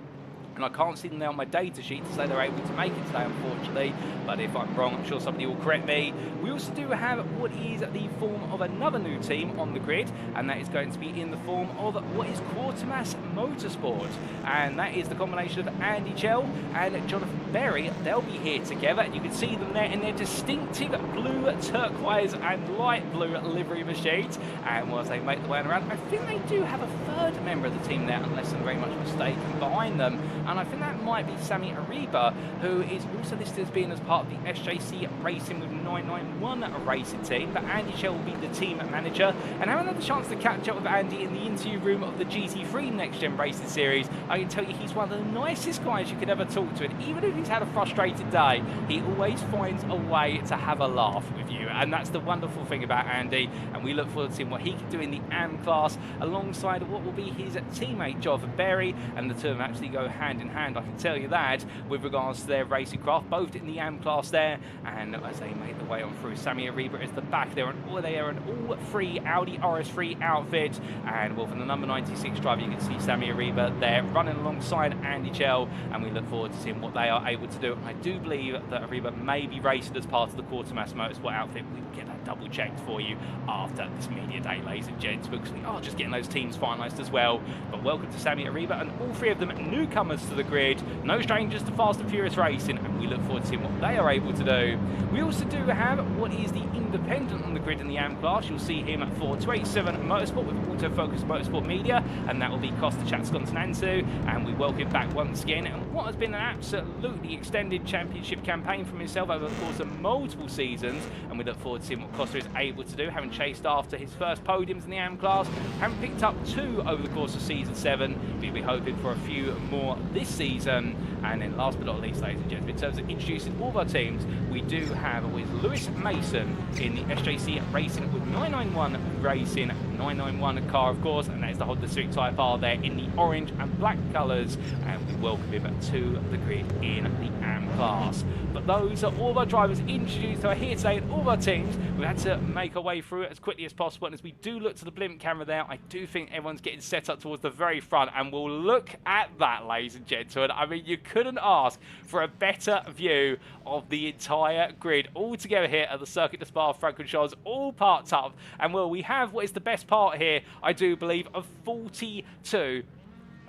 And I can't see them there on my data sheet to say they're able to make it today, unfortunately. But if I'm wrong, I'm sure somebody will correct me. We also do have what is the form of another new team on the grid, and that is going to be in the form of what is Quartermass Motorsport. And that is the combination of Andy Chell and Jonathan Berry. They'll be here together, and you can see them there in their distinctive blue, turquoise, and light blue livery machines. And whilst they make the way around, I think they do have a third member of the team there, unless I'm very much mistaken, behind them. And I think that might be Sammy Ariba, who is also listed as being as part of the SJC Racing with 991 racing team. But Andy Shell will be the team manager. And having had the chance to catch up with Andy in the interview room of the GT3 Next Gen Racing Series, I can tell you he's one of the nicest guys you could ever talk to. And even if he's had a frustrated day, he always finds a way to have a laugh with you. And that's the wonderful thing about Andy. And we look forward to seeing what he can do in the AM class alongside what will be his teammate, Jonathan Berry. And the two of them actually go hand in hand, I can tell you that, with regards to their racing craft, both in the AM class there. And as they make the way on through, Sammy Ariba is the back there, and they are an all-free Audi RS3 outfit. And well, from the number 96 driver, you can see Sammy Ariba there running alongside Andy Chell, and we look forward to seeing what they are able to do. I do believe that Ariba may be racing as part of the Quartermass Motorsport outfit. We will get that double checked for you after this media day, ladies and gents, because we are just getting those teams finalised as well. But welcome to Sammy Ariba, and all three of them newcomers to the grid, no strangers to Fast and Furious Racing, and we look forward to seeing what they are able to do. We also do have what is the independent on the grid in the AM class. You'll see him for 287 Motorsport with Autofocus Motorsport Media, and that will be Costa Chatscontinentu, and we welcome him back once again. And what has been an absolutely extended championship campaign from himself over the course of multiple seasons, and we look forward to seeing what Costa is able to do, having chased after his first podiums in the AM class, having picked up 2 over the course of Season 7. We'll be hoping for a few more this season. And then last but not least, ladies and gentlemen, in terms of introducing all of our teams, we do have with Lewis Mason in the SJC Racing with 991 Racing, 991 car, of course, and that is the Honda Civic Type R there in the orange and black colours, and we welcome him to the grid in the AM class. But those are all of our drivers introduced who are here today, and all of our teams. We've had to make our way through it as quickly as possible, and as we do look to the blimp camera there, I do think everyone's getting set up towards the very front, and we'll look at that, ladies and gentlemen. I mean, you couldn't ask for a better view of the entire grid all together here at the Circuit de Spa-Francorchamps, all parked up. And well, we have what is the best part here, I do believe, of 42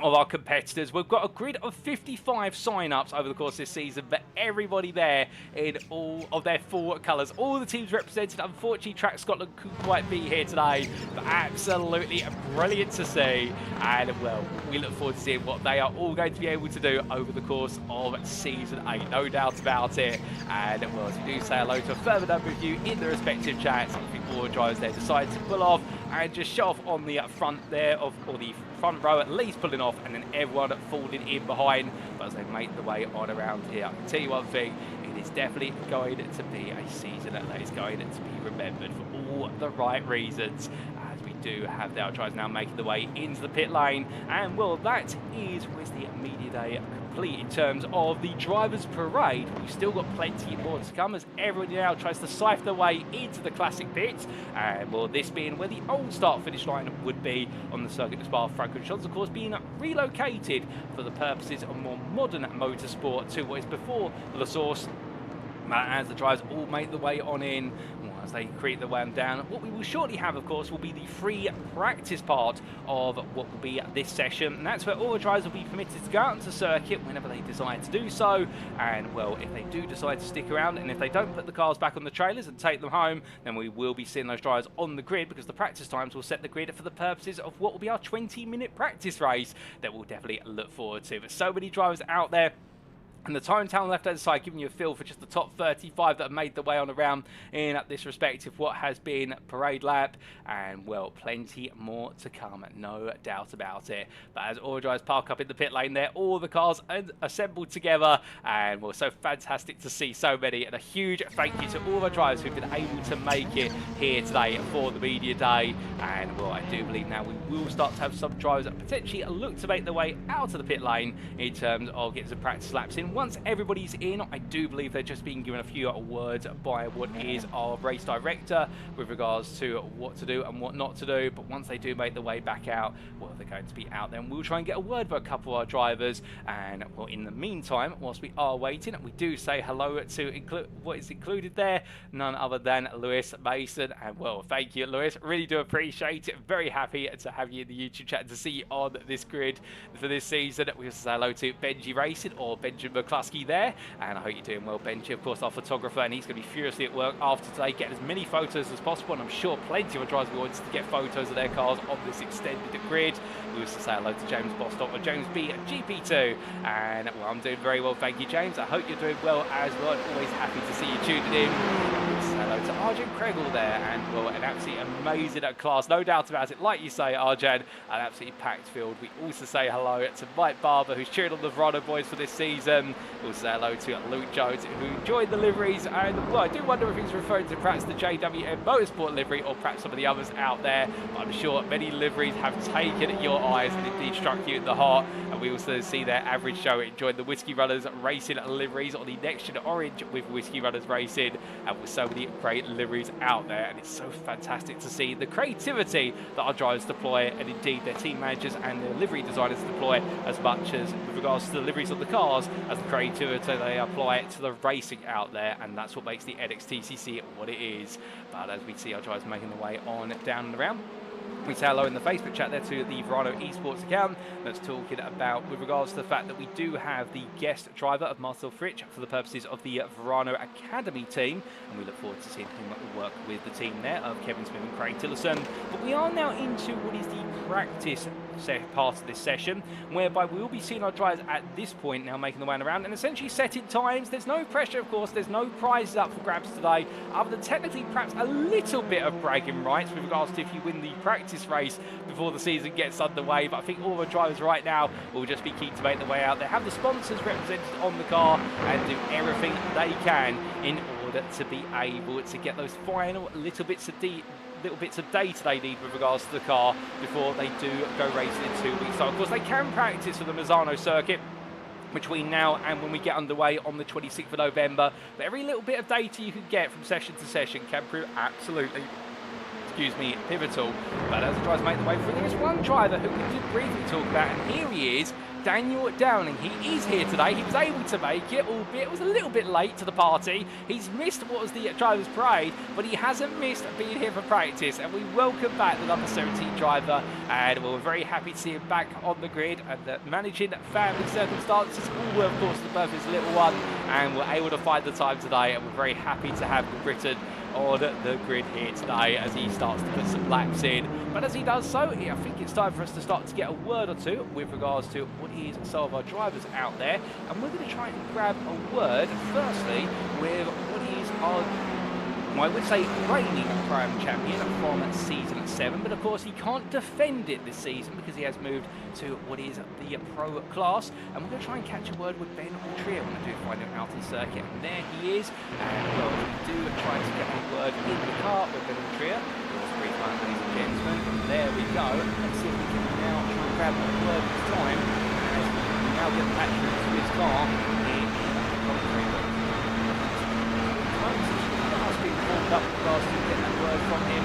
of our competitors. We've got a grid of 55 sign-ups over the course of this season, but everybody there in all of their 4 colours. All the teams represented. Unfortunately, Track Scotland couldn't quite be here today, but absolutely brilliant to see. And, well, we look forward to seeing what they are all going to be able to do over the course of Season 8, no doubt about it. And, well, as we do say hello to a further number of you in the respective chats, I think all the drivers there decided to pull off and just shut off on the front there or the front row, at least pulling off, and then everyone falling in behind. But as they make the way on around here, I can tell you one thing, it is definitely going to be a season that is going to be remembered for all the right reasons, as we do have the outriders now making the way into the pit lane. And well, that is with the media day complete in terms of the drivers parade. We've still got plenty more to come as everyone now tries to scythe their way into the classic pits, and well, this being where the old start finish line would be on the Circuit de Spa-Francorchamps, of course being relocated for the purposes of more modern motorsport to what is before La Source. As the drivers all make the way on in, as they create the way down, what we will shortly have, of course, will be the free practice part of what will be this session, and that's where all the drivers will be permitted to go out into circuit whenever they decide to do so. And well, if they do decide to stick around, and if they don't put the cars back on the trailers and take them home, then we will be seeing those drivers on the grid, because the practice times will set the grid for the purposes of what will be our 20-minute practice race that we'll definitely look forward to. But so many drivers out there. And the time town left-hand side giving you a feel for just the top 35 that have made their way on around in this respective what has been parade lap. And well, plenty more to come, no doubt about it. But as all drivers park up in the pit lane there, all the cars assembled together, and well, so fantastic to see so many. And a huge thank you to all the drivers who've been able to make it here today for the media day. And well, I do believe now we will start to have some drivers that potentially look to make their way out of the pit lane in terms of getting some practice laps in. Once everybody's in, I do believe they're just being given a few words by what is our race director with regards to what to do and what not to do. But once they do make their way back out, well, they're going to be out there, and we'll try and get a word with a couple of our drivers. And well, in the meantime, whilst we are waiting, we do say hello to what is included there, none other than Lewis Mason. And well, thank you, Lewis, really do appreciate it. Very happy to have you in the YouTube chat, to see you on this grid for this season. We also say hello to Benji Racing, or Benjamin McCluskey there, and I hope you're doing well, Benji, of course, our photographer, and he's going to be furiously at work after today, getting as many photos as possible, and I'm sure plenty of drivers will want to get photos of their cars on this extended grid. We also say hello to James Bostock, or James B at GP2, and well, I'm doing very well, thank you, James. I hope you're doing well as well, and always happy to see you tuning in. Hello to Arjen Kregel there, and well, an absolutely amazing class, no doubt about it. Like you say, Arjen, an absolutely packed field. We also say hello to Mike Barber, who's cheering on the Verano boys for this season. We'll say hello to Luke Jones, who joined the liveries, and well, I do wonder if he's referring to perhaps the JWM Motorsport livery, or perhaps some of the others out there. But I'm sure many liveries have taken your eyes and indeed struck you in the heart. And we also see their average show enjoying the Whiskey Runners Racing liveries, or the NXTGEN Orange with Whiskey Runners Racing, and with so many great liveries out there. And it's so fantastic to see the creativity that our drivers deploy, and indeed their team managers and their livery designers deploy, as much as with regards to the liveries of the cars as the creativity they apply to the racing out there. And that's what makes the NXTCC what it is. But as we see our drivers making their way on down and around, we say hello in the Facebook chat there to the Verano Esports account that's talking about with regards to the fact that we do have the guest driver of Marcel Fritsch for the purposes of the Verano Academy team, and we look forward to seeing him work with the team there of Kevin Smith and Craig Tillotson. But we are now into what is the practice part of this session, whereby we will be seeing our drivers at this point now making the way around and essentially setting times. There's no pressure, of course, there's no prizes up for grabs today, other than technically perhaps a little bit of bragging rights with regards to if you win the practice race before the season gets underway. But I think all the drivers right now will just be keen to make their way out there, have the sponsors represented on the car, and do everything they can in order to be able to get those final little bits of data they need with regards to the car before they do go racing in 2 weeks. So of course they can practice for the Misano circuit between now and when we get underway on the 26th of November. But every little bit of data you can get from session to session can prove absolutely pivotal. But as the drivers make the way through, there is one driver who we did briefly talk about, and here he is, Daniel Downing. He is here today. He was able to make it, albeit it was a little bit late to the party. He's missed what was the drivers' parade, but he hasn't missed being here for practice. And we welcome back the number 17 driver, and we're very happy to see him back on the grid, and managing family circumstances all were, of course, the birth of his little one, and we're able to find the time today, and we're very happy to have Britain on the grid here today as he starts to put some laps in. But as he does so, I think it's time for us to start to get a word or two with regards to what is some of our drivers out there, and we're going to try and grab a word firstly with what is our well, I would say reigning Pro-Am champion from Season 7, but of course he can't defend it this season because he has moved to what is the Pro class, and we're going to try and catch a word with Ben Altria when I do find him out on circuit, and there he is, and well, we do try to get a word in the car with Ben Altria. Ladies and gentlemen, there we go. Let's see if we can now try and grab a word this time as we now get the patch to his car in the warmed up last to get that word from him.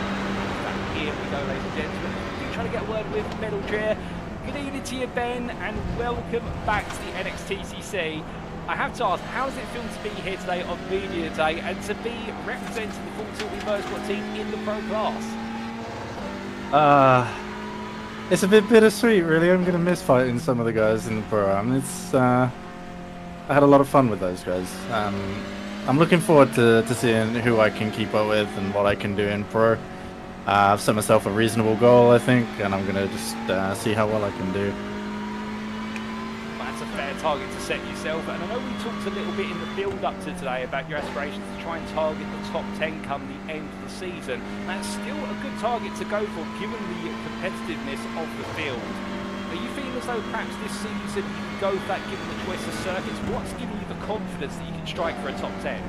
Back here we go, ladies and gentlemen. We're trying to get a word with Ben Altria. Good evening to you, Ben, and welcome back to the NXTCC. I have to ask, how does it feel to be here today on Media Day and to be representing the Full Tilt Motorsport team in the Pro class? It's a bit bittersweet, really. I'm going to miss fighting some of the guys in the Pro-Am. I had a lot of fun with those guys. I'm looking forward to seeing who I can keep up with and what I can do in Pro. I've set myself a reasonable goal, I think, and I'm going to just see how well I can do. That's a fair target to set yourself, and I know we talked a little bit in the build-up to today about your aspirations to try and target the top 10 come the end of the season. That's still a good target to go for, given the competitiveness of the field. Are you feeling as though perhaps this season you can go for that given the choice of circuits? What's giving you the confidence that you can strike for a top 10?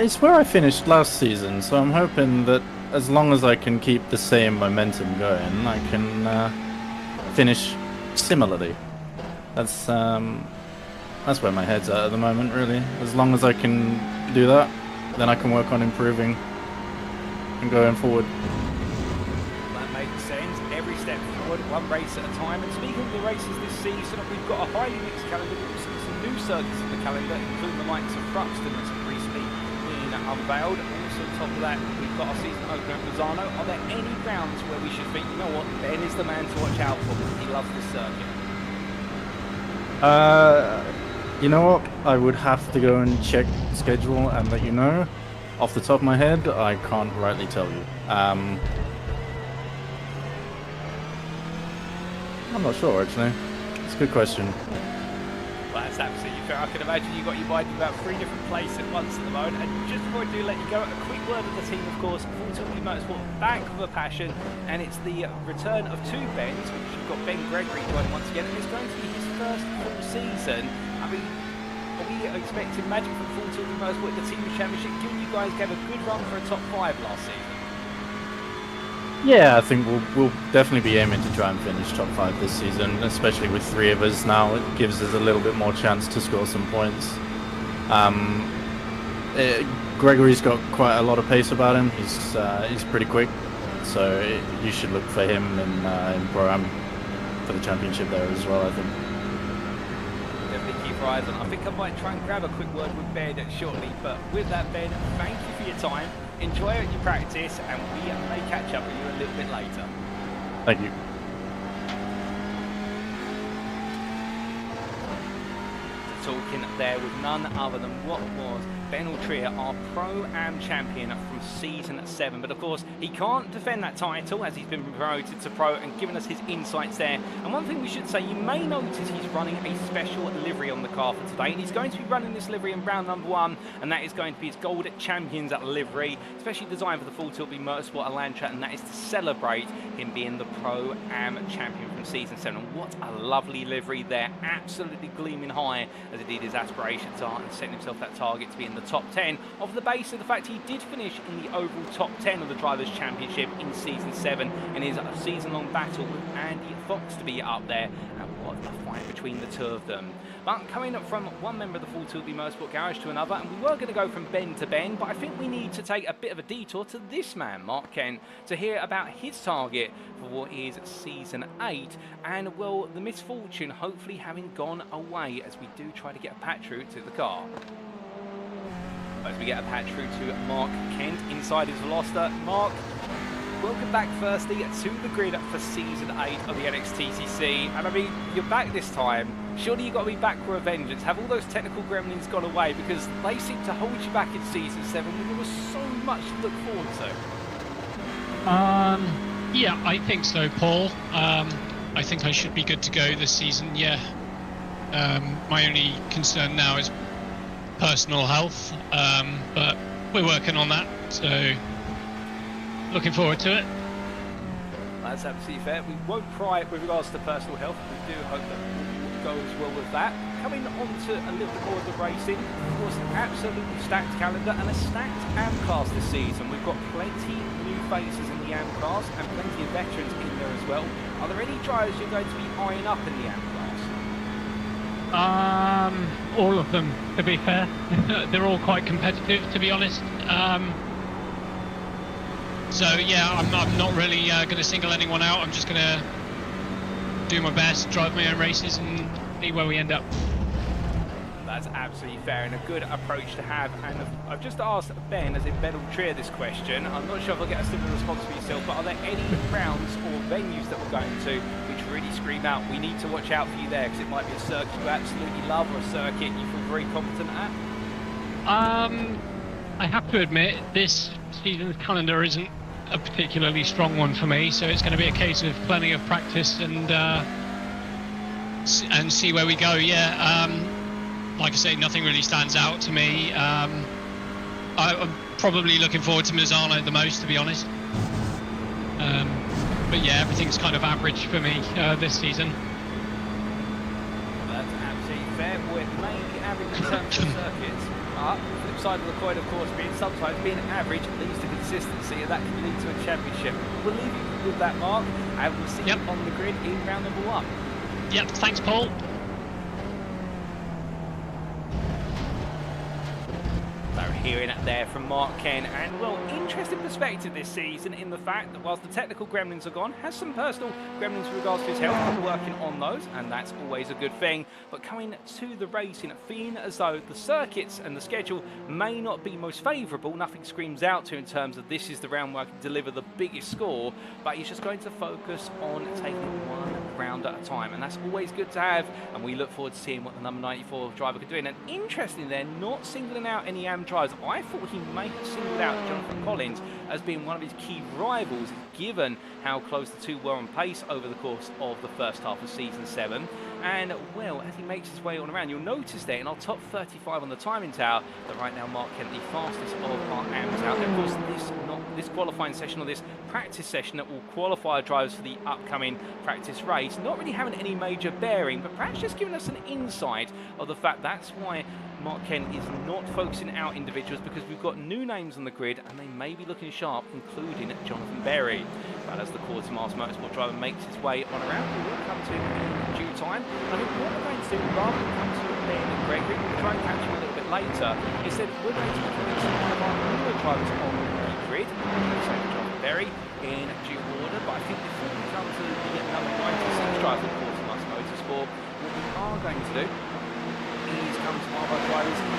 It's where I finished last season, so I'm hoping that as long as I can keep the same momentum going, I can finish similarly. That's where my head's at the moment, really. As long as I can do that, then I can work on improving and going forward. That makes sense. Every step forward, one race at a time. And speaking of the races this season, we've got a highly mixed calendar, but also some new circuits in the calendar, including the likes of Thruxton that's recently been unveiled. Also on top of that, we've got our season opener at Lozano. Are there any grounds where we should think, you know what, Ben is the man to watch out for because he loves this circuit? You know what? I would have to go and check the schedule and let you know. Off the top of my head, I can't rightly tell you. I'm not sure, actually. It's a good question. Well, that's absolutely fair. I can imagine you got your mind in about 3 different places at once at the moment. And just before I do let you go, a quick word of the team, of course. Full Tilt Motorsport, back with a passion. And it's the return of 2 Bens, which you've got Ben Gregory joining once again. And it's going to be his first full season. I mean, are we expecting magic from Full Tilt Motorsport, the Team Championship, given you guys gave a good run for a top 5 last season? Yeah, I think we'll definitely be aiming to try and finish top 5 this season, especially with 3 of us now. It gives us a little bit more chance to score some points. Gregory's got quite a lot of pace about him. He's pretty quick, so you should look for him in Pro-Am for the championship there as well, I think. Definitely keep your eyes on. I think I might try and grab a quick word with Ben shortly, but with that, Ben, thank you for your time. Enjoy your practice, and we may catch up with you a little bit later. Thank you. Talking there with none other than what was Ben Altria, our Pro-Am champion from Season 7. But of course, he can't defend that title as he's been promoted to Pro and given us his insights there. And one thing we should say, you may notice he's running a special livery on the car for today. And he's going to be running this livery in round number 1, and that is going to be his Gold Champions livery, especially designed for the Full Tilt Motorsport Elantra, and that is to celebrate him being the Pro-Am champion from Season 7. And what a lovely livery there, absolutely gleaming high as indeed his aspirations are, and setting himself that target to be in the top 10 off the base of the fact he did finish in the overall top 10 of the Drivers' Championship in Season 7 in his season-long battle with Andy Fox to be up there, and what a fight between the 2 of them. But coming up from one member of the Full Tilt Motorsport Garage to another, and we were going to go from Ben to Ben, but I think we need to take a bit of a detour to this man, Mark Kent, to hear about his target for what is Season 8, and well, the misfortune hopefully having gone away as we do try to get a patch route to the car. As we get a patch through to Mark Kent inside his Veloster. Mark, welcome back firstly to the grid for Season 8 of the NXTCC. And I mean, you're back this time. Surely you've got to be back for a vengeance. Have all those technical gremlins gone away? Because they seem to hold you back in Season 7 when there was so much to look forward to. Yeah, I think so, Paul. I think I should be good to go this season, yeah. My only concern now is personal health, but we're working on that, so looking forward to it. That's absolutely fair. We won't pry with regards to personal health. We do hope that all goes well with that. Coming on to a little bit more of the racing, of course, an absolutely stacked calendar and a stacked AM class this season. We've got plenty new faces in the AM class and plenty of veterans in there as well. Are there any drivers you're going to be eyeing up in the AM class? All of them, to be fair. They're all quite competitive, to be honest. So yeah, I'm not really going to single anyone out. I'm just going to do my best, drive my own races, and see where we end up. That's absolutely fair and a good approach to have. And I've just asked Ben, as in Ben Ultrier, this question. I'm not sure if I'll get a similar response for yourself, but are there any rounds or venues that we're going to which really scream out, we need to watch out for you there, because it might be a circuit you absolutely love or a circuit you feel very competent at? I have to admit, this season's calendar isn't a particularly strong one for me, so it's going to be a case of plenty of practice and see where we go. Yeah, like I say, nothing really stands out to me. I'm probably looking forward to Misano the most, to be honest. But yeah, everything's kind of average for me this season. That's absolutely fair. We're mainly average in terms of circuits. But the flip side of the coin, of course, being sometimes being average leads to consistency, and that can lead to a championship. We'll leave you with that, Mark, and we'll see you on the grid in round number 1. Yep, thanks, Paul. So hearing it there from Mark Ken, and well, interesting perspective this season in the fact that whilst the technical gremlins are gone, has some personal gremlins with regards to his health, and working on those, and that's always a good thing. But coming to the racing, feeling as though the circuits and the schedule may not be most favourable, nothing screams out to in terms of this is the round where I can deliver the biggest score, but he's just going to focus on taking one round at a time, and that's always good to have, and we look forward to seeing what the number 94 driver can do. And interestingly, they're not singling out any AM drivers. I thought he may have singled out Jonathan Collins as being one of his key rivals, given how close the two were on pace over the course of the first half of Season 7. And, well, as he makes his way on around, you'll notice there in our top 35 on the timing tower that right now Mark Kent, the fastest of our AMs out there. Of course, this qualifying session or this practice session that will qualify drivers for the upcoming practice race, not really having any major bearing, but perhaps just giving us an insight of the fact that's why Mark Kent is not focusing out individuals, because we've got new names on the grid and they may be looking sharp, including Jonathan Berry. But as the quarter-mile motorsport driver makes his way on around, we will come to him in due time. I think what we're going to do, rather than come to Ben and Gregory, we'll try and catch him a little bit later, is that we're going to be coming to one of our newer drivers on the grid, so Jonathan Berry, in due order. But I think before we come to the number 96 driver of quarter-mile motorsport, what we are going to do is come to one of our drivers from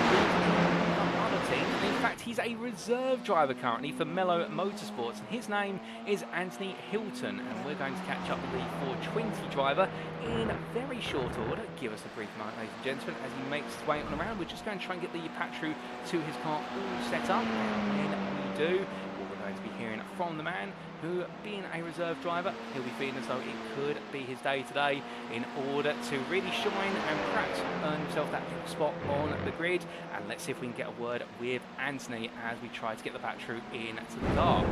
other teams. In fact, he's a reserve driver currently for Mellow Motorsports, and his name is Anthony Hilton, and we're going to catch up with the 420 driver in very short order. Give us a brief moment, ladies and gentlemen, as he makes his way on around. We're just going to try and get the patch to his car all set up, and when we do, we're going to be hearing from the man who, being a reserve driver, he'll be feeling as though it could be his day today in order to really shine and perhaps earn himself that spot on the grid. And let's see if we can get a word with Anthony as we try to get the battery into the car.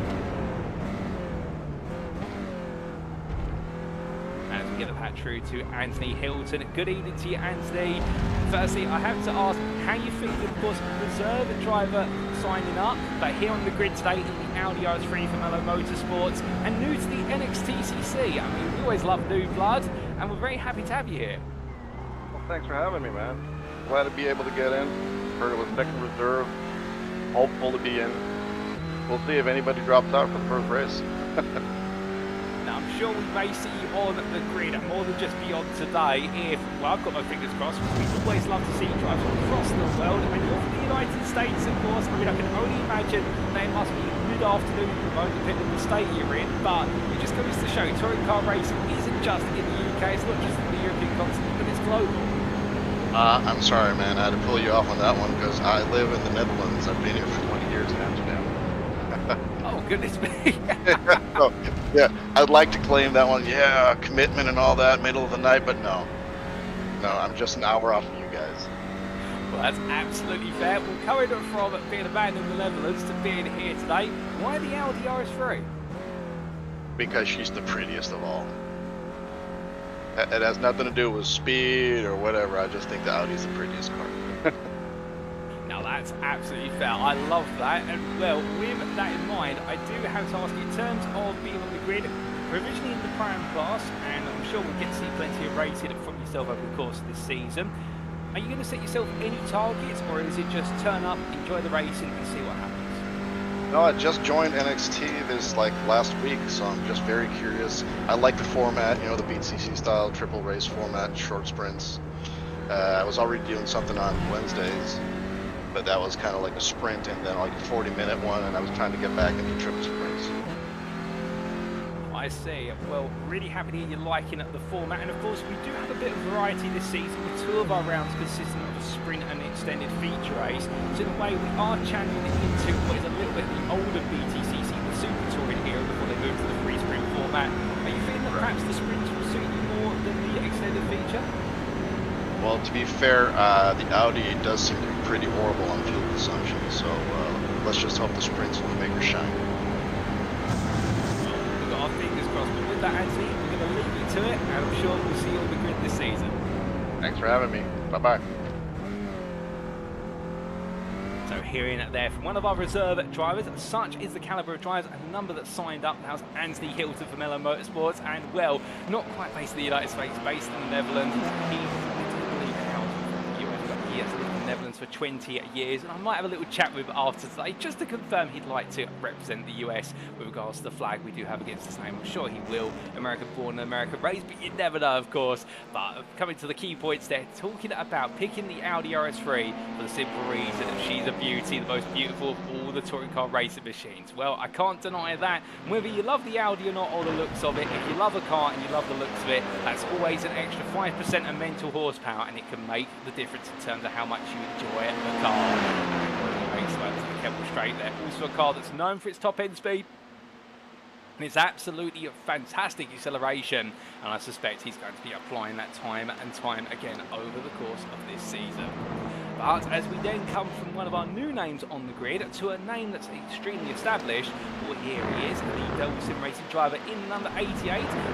As we get the patch through to Anthony Hilton. Good evening to you, Anthony. Firstly, I have to ask how you feel, of course, reserve driver signing up, but here on the grid today in the Audi RS3 for Mellow Motorsports, and new to the NXTCC. I mean, we always love new blood, and we're very happy to have you here. Well, thanks for having me, man. Glad to be able to get in. Heard it was second reserve. Hopeful to be in. We'll see if anybody drops out for the first race. Now, I'm sure we may see you on the grid more than just beyond today if, well, I've got my fingers crossed, because we always love to see you drive across the world, and you're from the United States, of course. I mean, I can only imagine that it must be mid-afternoon at the moment, depending on the state you're in, but it just goes to show touring car racing isn't just in the UK, it's not just in the European continent, but it's global. I'm sorry, man. I had to pull you off on that one because I live in the Netherlands. I've been here for 20 years in Amsterdam. Oh, goodness me. So, yeah, I'd like to claim that one. Yeah, commitment and all that, middle of the night, but no. No, I'm just an hour off of you guys. Well, that's absolutely fair. Well, coming from being a man in the Netherlands to being here today, why the Audi RS3? Because she's the prettiest of all. It has nothing to do with speed or whatever. I just think the Audi's the prettiest car. Now that's absolutely fair. I love that. And well, with that in mind, I do have to ask you, in terms of being on the grid, provisionally in the Prime class, and I'm sure we'll get to see plenty of racing from yourself over the course of this season. Are you going to set yourself any targets, or is it just turn up, enjoy the racing, and see what happens? No, I just joined NXT this last week, so I'm just very curious. I like the format, you know, the BTCC style triple race format, short sprints. I was already doing something on Wednesdays, but that was kind of like a sprint and then like a 40-minute one, and I was trying to get back into triple sprints. I see. Well, really happy to hear you're liking the format, and of course we do have a bit of variety this season with 2 of our rounds consisting of a sprint and an extended feature race. So in a way we are channeling it into what is a little bit the older BTCC, the Super Touring era before they move to the free sprint format. Are you feeling that perhaps the sprints will suit you more than the extended feature? Well, to be fair, the Audi does seem to be pretty horrible on fuel consumption, so let's just hope the sprints will make her shine. Our fingers crossed. But with that, Anthony, we're going to leave you to it, and I'm sure we'll see you on the grid this season. Thanks for having me. Bye-bye. So hearing it there from one of our reserve drivers, such is the calibre of drivers and the number that signed up. That was Anthony Hilton from Mello Motorsports, and well, not quite based in the United States, based in the Netherlands. He has lived in the Netherlands for 20 years, and I might have a little chat with him after today just to confirm he'd like to represent the US with regards to the flag we do have against his name. I'm sure he will. American born and American raised, but you never know, of course. But coming to the key points there, talking about picking the Audi RS3 for the simple reason that she's a beauty, the most beautiful of all the touring car racing machines. Well, I can't deny that. Whether you love the Audi or not, or the looks of it, if you love a car and you love the looks of it, that's always an extra 5% of mental horsepower, and it can make the difference in terms of how much you enjoy the car. The Kemble Straight there. Also a car that's known for its top end speed. And it's absolutely a fantastic acceleration, and I suspect he's going to be applying that time and time again over the course of this season. But as we then come from one of our new names on the grid to a name that's extremely established, well, here he is, the Doble Sim Racing driver in number 88,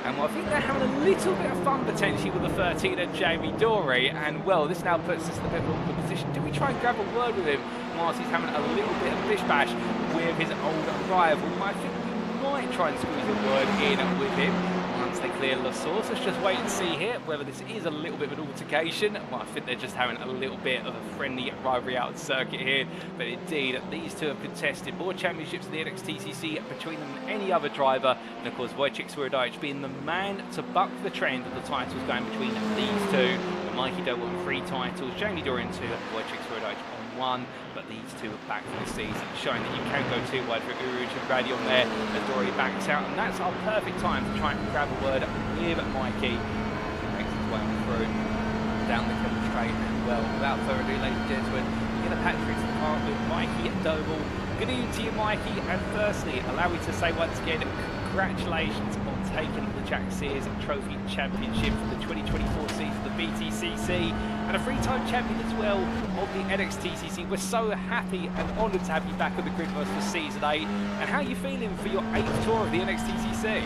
and well, I think they're having a little bit of fun potentially with the 13 and Jamie Dory, and well, this now puts us in a bit of a position. Do we try and grab a word with him whilst he's having a little bit of bish bash with his older rival? I think we might try and squeeze a word in with him once they clear the source. Let's just wait and see here whether this is a little bit of an altercation. Well, I think they're just having a little bit of a friendly rivalry out on circuit here, but indeed these two have contested more championships in the NXTCC between them than any other driver, and of course Wojciech Swierdowicz being the man to buck the trend of the titles going between these two. And Mikey Doe won 3 titles, Jamie Dorian 2, and Wojciech Swierdowicz on 1, but these two are back for the season, showing that you can go 2 wide for Uruj and Brady on there as Dory backs out, and that's our perfect time to try and grab a word with Mikey. Makes his way on through down the Kemble Straight, and well, without further ado, ladies and gentlemen, we're going to patch through to the car with Mikey Doble. Good evening to you, Mikey, and firstly, allow me to say once again, congratulations on taking the Jack Sears Trophy Championship for the 2024 season of the BTCC, and a 3-time champion as well of the NXTCC. We're so happy and honoured to have you back on the grid for us for season 8. And how are you feeling for your 8th tour of the NXTCC?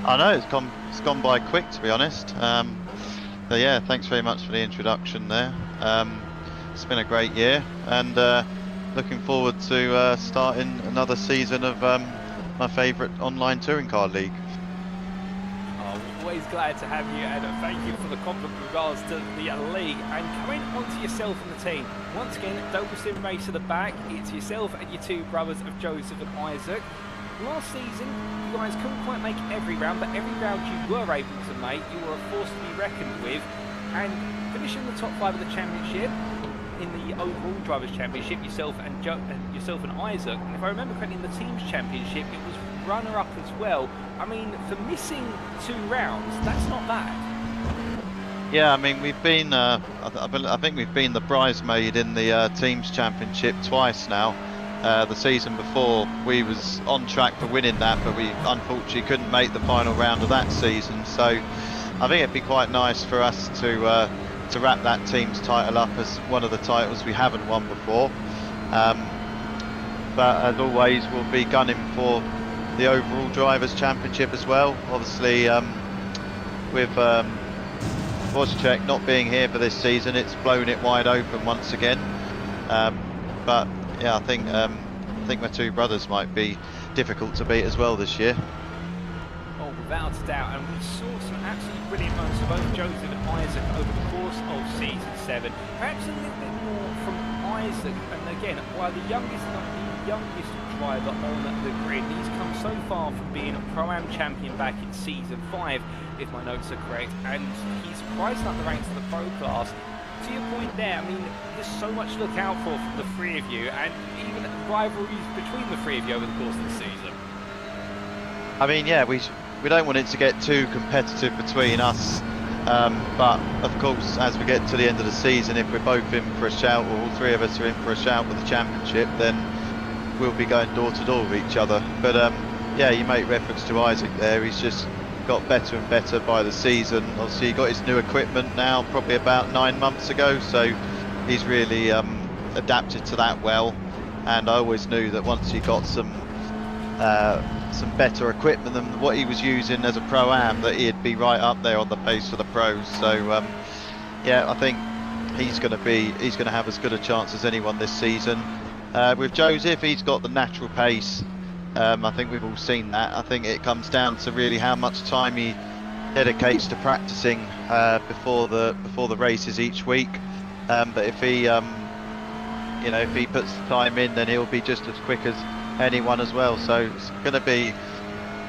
I know it's gone by quick, to be honest. So yeah, thanks very much for the introduction there. It's been a great year, and looking forward to starting another season of my favourite online touring car league. Always glad to have you, and thank you for the compliment with regards to the league. And coming on to yourself and the team, once again, Doble Sim Race at the back, it's yourself and your 2 brothers of Joseph and Isaac. Last season, you guys couldn't quite make every round, but every round you were able to make, you were a force to be reckoned with, and finishing the top 5 of the championship in the overall drivers' championship, yourself and Isaac. And if I remember correctly, in the teams' championship, it was runner-up as well. I mean, for missing 2 rounds, that's not bad. Yeah, I mean, we've been, I think we've been the bridesmaid in the teams championship twice now. The season before, we was on track for winning that, but we unfortunately couldn't make the final round of that season. So I think it'd be quite nice for us to to wrap that team's title up as one of the titles we haven't won before. But as always, we'll be gunning for the overall Drivers' Championship as well. Obviously, with Wozniak not being here for this season, it's blown it wide open once again. But yeah, I think my two brothers might be difficult to beat as well this year. Oh, without a doubt, and we saw some absolutely brilliant moments of both Joseph and Isaac over the course of Season 7. Perhaps a little bit more from Isaac, and again, while the youngest driver on the grid, he's come so far from being a Pro-Am champion back in Season 5, if my notes are correct, and he's rising up the ranks of the Pro class. To your point there, I mean, there's so much to look out for from the three of you, and even rivalries between the three of you over the course of the season. I mean, yeah, we don't want it to get too competitive between us, but of course, as we get to the end of the season, if we're both in for a shout, or all three of us are in for a shout with the championship, then we'll be going door to door with each other. But yeah, you make reference to Isaac there. He's just got better and better by the season. Obviously, he got his new equipment now, probably about 9 months ago, so he's really adapted to that well. And I always knew that once he got some better equipment than what he was using as a Pro-Am, that he'd be right up there on the pace for the pros. So yeah, I think he's going to have as good a chance as anyone this season. With Joseph, he's got the natural pace. I think we've all seen that. I think it comes down to really how much time he dedicates to practicing before the races each week. But if he if he puts the time in, then he'll be just as quick as anyone as well. So it's going to be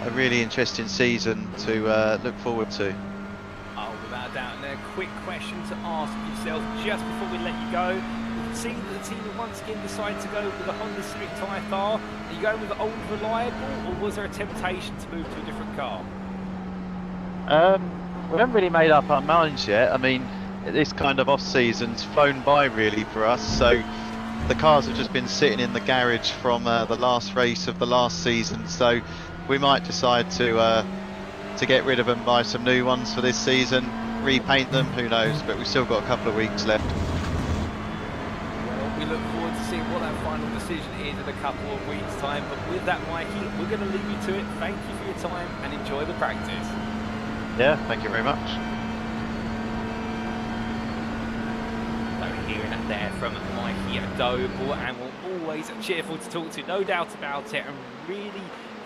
a really interesting season to look forward to. Oh, without a doubt. And a quick question to ask yourself just before we let you go. We can see that the team have once again decided to go with a Honda Civic Type R. Are you going with the old reliable, or was there a temptation to move to a different car? We haven't really made up our minds yet. I mean, this kind of off-season's flown by really for us. So the cars have just been sitting in the garage from the last race of the last season. So we might decide to get rid of them, buy some new ones for this season, repaint them. Who knows? But we've still got a couple of weeks left. Well, we look forward to seeing what that final decision is in a couple of weeks' time. But with that, Mikey, we're going to leave you to it. Thank you for your time and enjoy the practice. Yeah, thank you very much. So hearing that there from Mikey Doble, and we're always cheerful to talk to, no doubt about it, and really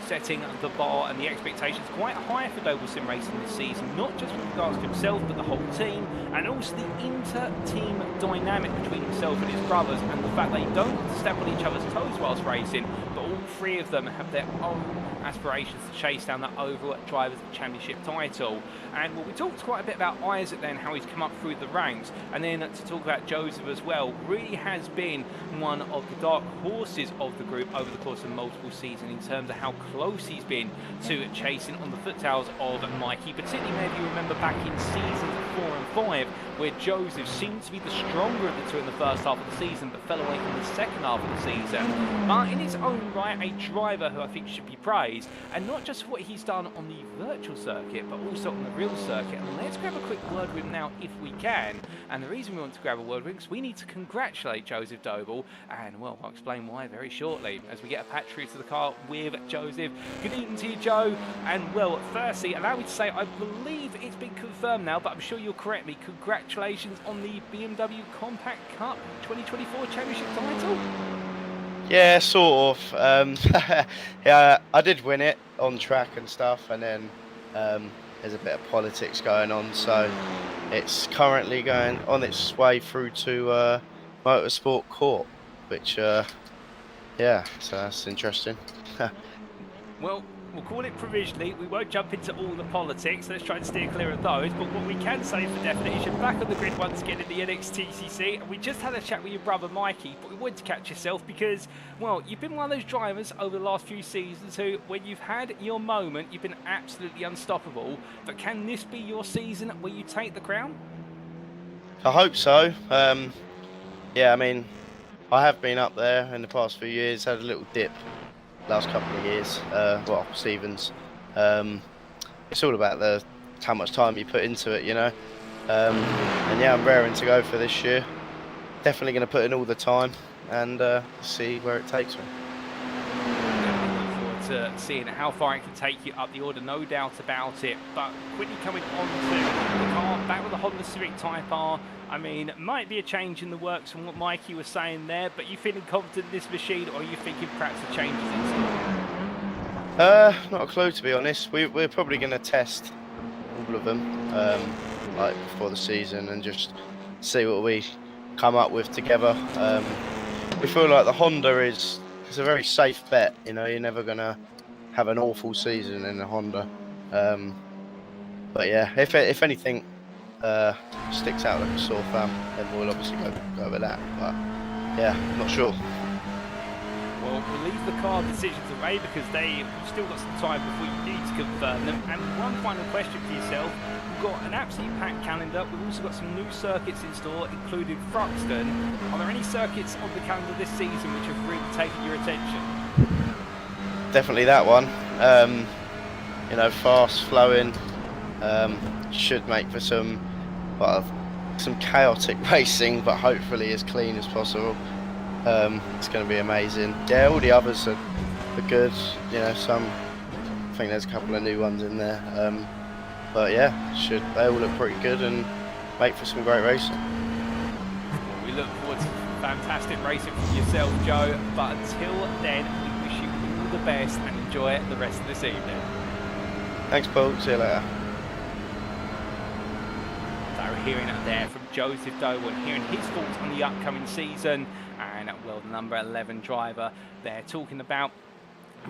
setting the bar and the expectations quite high for Doble Sim Racing this season, not just with regards to himself but the whole team, and also the inter-team dynamic between himself and his brothers, and the fact they don't want to step on each other's toes whilst racing, but all three of them have their own aspirations to chase down that overall Drivers' Championship title. And well, we talked quite a bit about Isaac then, how he's come up through the ranks, and then to talk about Joseph as well. Really has been one of the dark horses of the group over the course of multiple seasons in terms of how close he's been to chasing on the foottails of Mikey, particularly maybe you remember back in seasons 4 and 5 where Joseph seemed to be the stronger of the two in the first half of the season but fell away in the second half of the season. In his own right, a driver who I think should be praised, and not just what he's done on the virtual circuit but also on the real circuit. And let's grab a quick word with him now if we can, and the reason we want to grab a word with him is we need to congratulate Joseph Doble, and well, I'll explain why very shortly as we get a patch through to the car with Joseph. Good evening to you, Joe, and well, firstly, allow me to say I believe it's been confirmed now, but I'm sure you'll correct me, congratulations on the BMW Compact Cup 2024 Championship title. Yeah, sort of. Yeah, I did win it on track and stuff, and then there's a bit of politics going on, so it's currently going on its way through to Motorsport Court, which, yeah, so that's interesting. Well, we'll call it provisionally. We won't jump into all the politics. Let's try and steer clear of those. But what we can say for definite is you're back on the grid once again in the NXTCC. And we just had a chat with your brother Mikey, but we wanted to catch yourself because, well, you've been one of those drivers over the last few seasons who, when you've had your moment, you've been absolutely unstoppable. But can this be your season where you take the crown? I hope so. Yeah, I mean, I have been up there in the past few years, had a little dip last couple of years. Well, Stevens. It's all about how much time you put into it, you know. And yeah, I'm raring to go for this year. Definitely going to put in all the time and see where it takes me. Looking forward to seeing how far it can take you up the order, no doubt about it. But quickly coming on to the car, back with the Honda Civic Type R. I mean, might be a change in the works from what Mikey was saying there, but you feeling confident in this machine, or are you thinking perhaps the changes in store? Not a clue, to be honest. We're probably going to test all of them like before the season and just see what we come up with together. We feel like the Honda is a very safe bet. You know, you're never going to have an awful season in a Honda. But yeah, if anything sticks out like a sore thumb, then we'll obviously go with that. But yeah, not sure. Well, we'll leave the car decisions away because we've still got some time before you need to confirm them. And one final question for yourself. We've got an absolutely packed calendar. We've also got some new circuits in store, including Thruxton. Are there any circuits on the calendar this season which have really taken your attention? Definitely that one. You know, fast flowing, should make for some chaotic racing, but hopefully as clean as possible. It's going to be amazing. Yeah, all the others are good. You know, I think there's a couple of new ones in there. But yeah, they all look pretty good and make for some great racing. Well, we look forward to fantastic racing from yourself, Joe. But until then, we wish you all the best and enjoy the rest of this evening. Thanks, Paul. See you later. So hearing it there from Joseph Doble and hearing his thoughts on the upcoming season, and well, the number 11 driver there talking about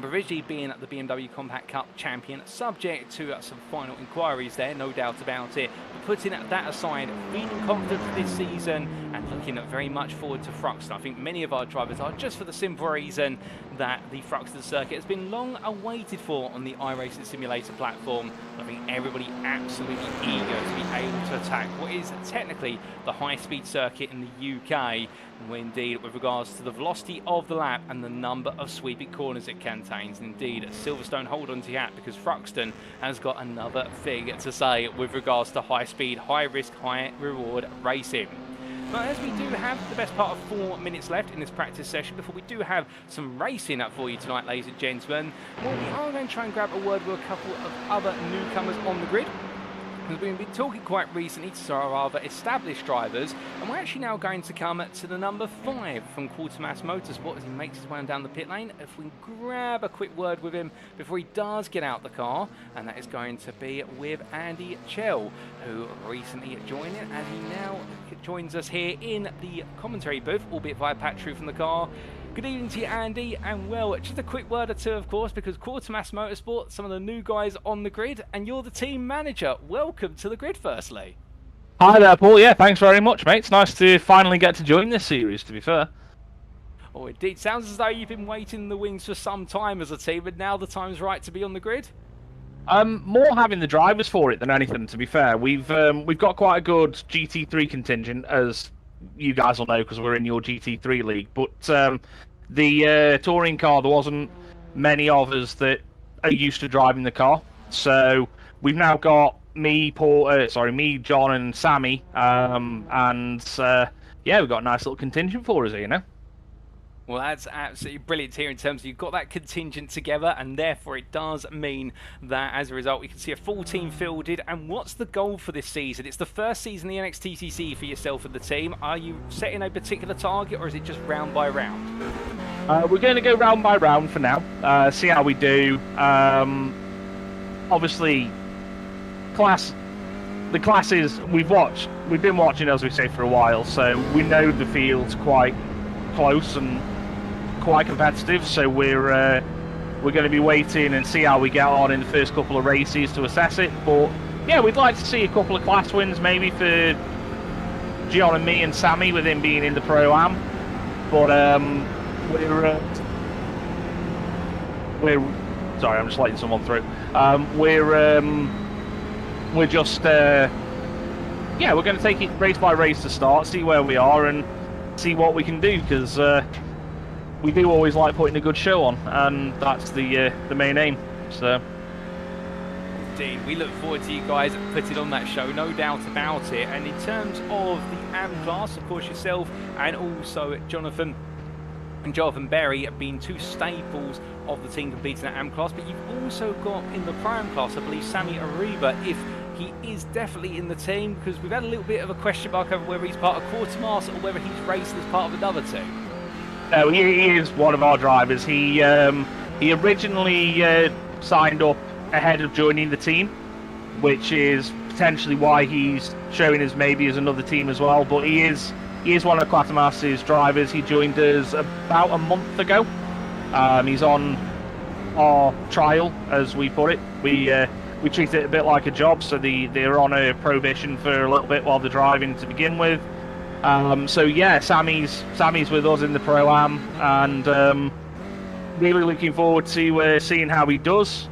provisionally being the BMW Compact Cup champion, subject to some final inquiries there, no doubt about it. But putting that aside, feeling confident for this season and looking very much forward to Thruxton. I think many of our drivers are, just for the simple reason that the Thruxton circuit has been long awaited for on the iRacing simulator platform. I think everybody absolutely eager to be able to attack what is technically the high-speed circuit in the UK, indeed with regards to the velocity of the lap and the number of sweeping corners it contains. Indeed, Silverstone, hold on to your hat because Thruxton has got another thing to say with regards to high-speed, high-risk, high-reward racing. But as we do have the best part of 4 minutes left in this practice session before we do have some racing up for you tonight, ladies and gentlemen, well, we are going to try and grab a word with a couple of other newcomers on the grid. Because we've been talking quite recently to some rather established drivers, and we're actually now going to come to the number 5 from Quartermass Motorsport as he makes his way down the pit lane. If we can grab a quick word with him before he does get out the car, and that is going to be with Andy Chell, who recently joined in, and he now joins us here in the commentary booth, albeit via patch-through from the car. Good evening to you, Andy, and well, just a quick word or two, of course, because Quartermass Motorsport, some of the new guys on the grid, and you're the team manager. Welcome to the grid, firstly. Hi there, Paul. Yeah, thanks very much, mate. It's nice to finally get to join this series, to be fair. Oh, indeed. Sounds as though you've been waiting in the wings for some time as a team, and now the time's right to be on the grid? More having the drivers for it than anything, to be fair. We've got quite a good GT3 contingent, as you guys will know, because we're in your GT3 league. But the touring car, there wasn't many of us that are used to driving the car. So we've now got me, John, and Sammy, yeah, we've got a nice little contingent for us here, you know. Well, that's absolutely brilliant here in terms of you've got that contingent together, and therefore it does mean that as a result we can see a full team fielded. And what's the goal for this season? It's the first season in the NXTCC for yourself and the team. Are you setting a particular target, or is it just round by round? We're going to go round by round for now, see how we do. Obviously, the classes we've been watching, as we say, for a while, so we know the field's quite close and quite competitive, so we're going to be waiting and see how we get on in the first couple of races to assess it. But yeah, we'd like to see a couple of class wins maybe for Gian and me and Sammy, with him being in the Pro-Am. But we're sorry, I'm just letting someone through. We're just yeah, we're going to take it race by race to start, see where we are and see what we can do, because we do always like putting a good show on, and that's the main aim. So indeed. We look forward to you guys putting on that show, no doubt about it. And in terms of the AM class, of course, yourself and also Jonathan and Jonathan Berry have been two staples of the team competing at AM class, but you've also got in the Pro-Am class, I believe, Sammy Ariba, if he is definitely in the team, because we've had a little bit of a question mark over whether he's part of Quartermaster or whether he's racing as part of another team. No, he is one of our drivers. He originally signed up ahead of joining the team, which is potentially why he's showing us maybe as another team as well, but he is one of the Quartermasters drivers. He joined us about a month ago. He's on our trial, as we put it. We treat it a bit like a job, so they're on a probation for a little bit while they're driving to begin with. So yeah, Sammy's with us in the Pro-Am, and really looking forward to seeing how he does.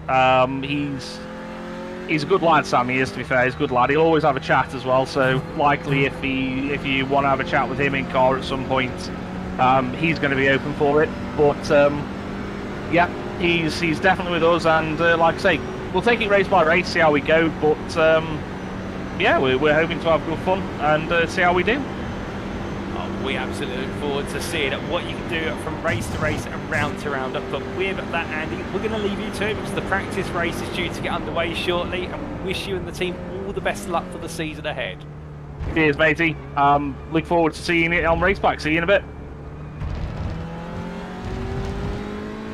He's a good lad, Sammy is, to be fair. He's a good lad. He'll always have a chat as well, so likely if you want to have a chat with him in car at some point, he's going to be open for it. But yeah, he's definitely with us, and like I say, we'll take it race by race, see how we go, but yeah, we're hoping to have good fun and see how we do. We absolutely look forward to seeing what you can do from race to race and round to round. But with that, Andy, we're going to leave you to it because the practice race is due to get underway shortly, and we wish you and the team all the best luck for the season ahead. Cheers, matey. Look forward to seeing it on Raceback. See you in a bit.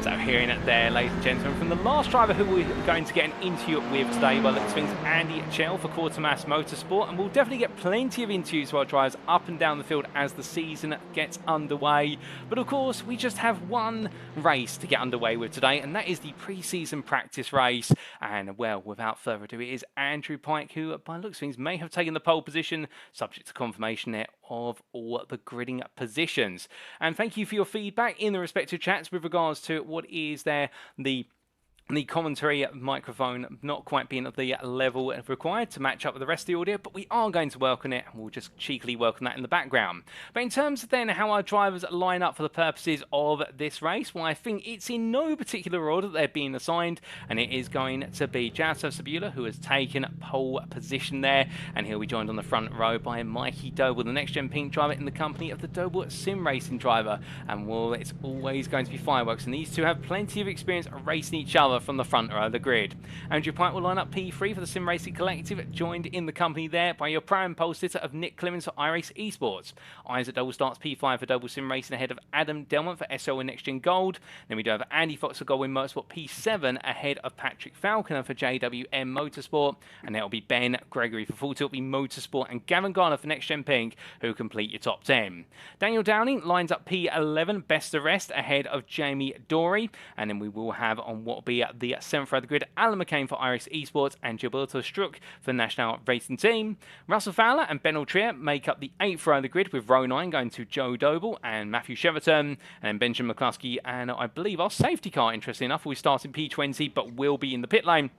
So hearing it there, ladies and gentlemen, from the last driver who we're going to get an interview with today, by the looks of things, Andy Chell for Quartermass Motorsport, and we'll definitely get plenty of interviews for our drivers up and down the field as the season gets underway. But of course, we just have one race to get underway with today, and that is the pre-season practice race. And well, without further ado, it is Andrew Pike, who by the looks of things may have taken the pole position, subject to confirmation there of all the gridding positions. And thank you for your feedback in the respective chats with regards to what is there the commentary microphone not quite being at the level required to match up with the rest of the audio, but we are going to work on it, and we'll just cheekily work on that in the background. But in terms of then how our drivers line up for the purposes of this race, well, I think it's in no particular order that they're being assigned, and it is going to be Joseph Sabula, who has taken pole position there, and he'll be joined on the front row by Mikey Doble, the next-gen pink driver in the company of the Doble sim racing driver. And well, it's always going to be fireworks, and these two have plenty of experience racing each other from the front row of the grid. Andrew Pike will line up P3 for the Sim Racing Collective, joined in the company there by your Pro-Am pole sitter of Nick Clemens for iRacing Esports. Isaac Double starts P5 for Double Sim Racing ahead of Adam Delmont for SO and NXTGEN Gold. Then we do have Andy Fox for Goldwyn Motorsport P7 ahead of Patrick Falconer for JWM Motorsport. And that'll be Ben Gregory for Full Tilt Motorsport and Gavin Garner for NXTGEN Pink, who complete your top 10. Daniel Downing lines up P11, best of rest, ahead of Jamie Dory. And then we will have on what will be the 7th row of the grid, Alan McCain for iRacing Esports and Gilberto Struck for the National Racing Team. Russell Fowler and Ben Altrier make up the 8th row of the grid, with row 9 going to Joe Doble and Matthew Cheverton, and then Benjamin McCluskey, and I believe our safety car, interestingly enough, will start in P20 but will be in the pit lane.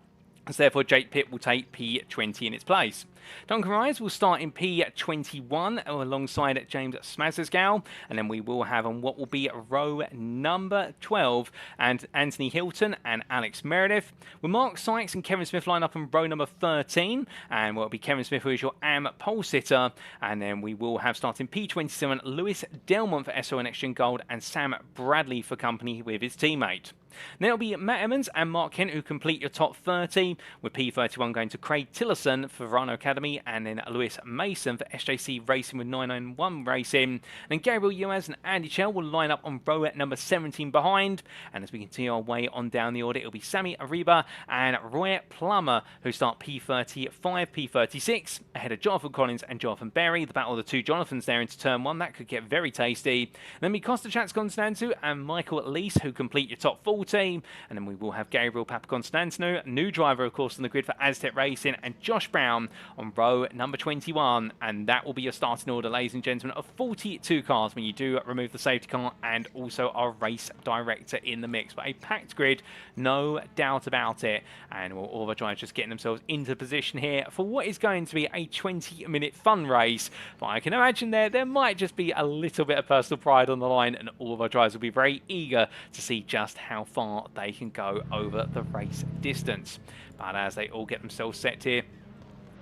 So therefore, Jake Pitt will take P20 in its place. Duncan Rise will start in P21 alongside James Smazesgow, and then we will have on what will be row number 12 and Anthony Hilton and Alex Meredith. With Mark Sykes and Kevin Smith line up on row number 13, and will be Kevin Smith, who is your AM pole sitter, and then we will have starting P27 Lewis Delmont for SO and NXTGEN Gold and Sam Bradley for company with his teammate. Then it'll be Matt Emmons and Mark Kent who complete your top 30, with P31 going to Craig Tillerson for Verano Academy, and then Lewis Mason for SJC Racing with 991 Racing. And then Gabriel Uaz and Andy Chell will line up on row number 17 behind. And as we continue our way on down the order, it'll be Sammy Ariba and Roy Plummer who start P35, P36, ahead of Jonathan Collins and Jonathan Berry. The battle of the two Jonathans there into turn 1, that could get very tasty. And then we Costa Chance Constantu and Michael Leese who complete your top 40. And then we will have Gabriel Papaconstantino, new driver of course on the grid for Aztec Racing, and Josh Brown on row number 21. And that will be your starting order, ladies and gentlemen, of 42 cars when you do remove the safety car and also our race director in the mix. But a packed grid, no doubt about it. And all of our drivers just getting themselves into position here for what is going to be a 20-minute fun race. But I can imagine there might just be a little bit of personal pride on the line, and all of our drivers will be very eager to see just how far they can go over the race distance. But as they all get themselves set here,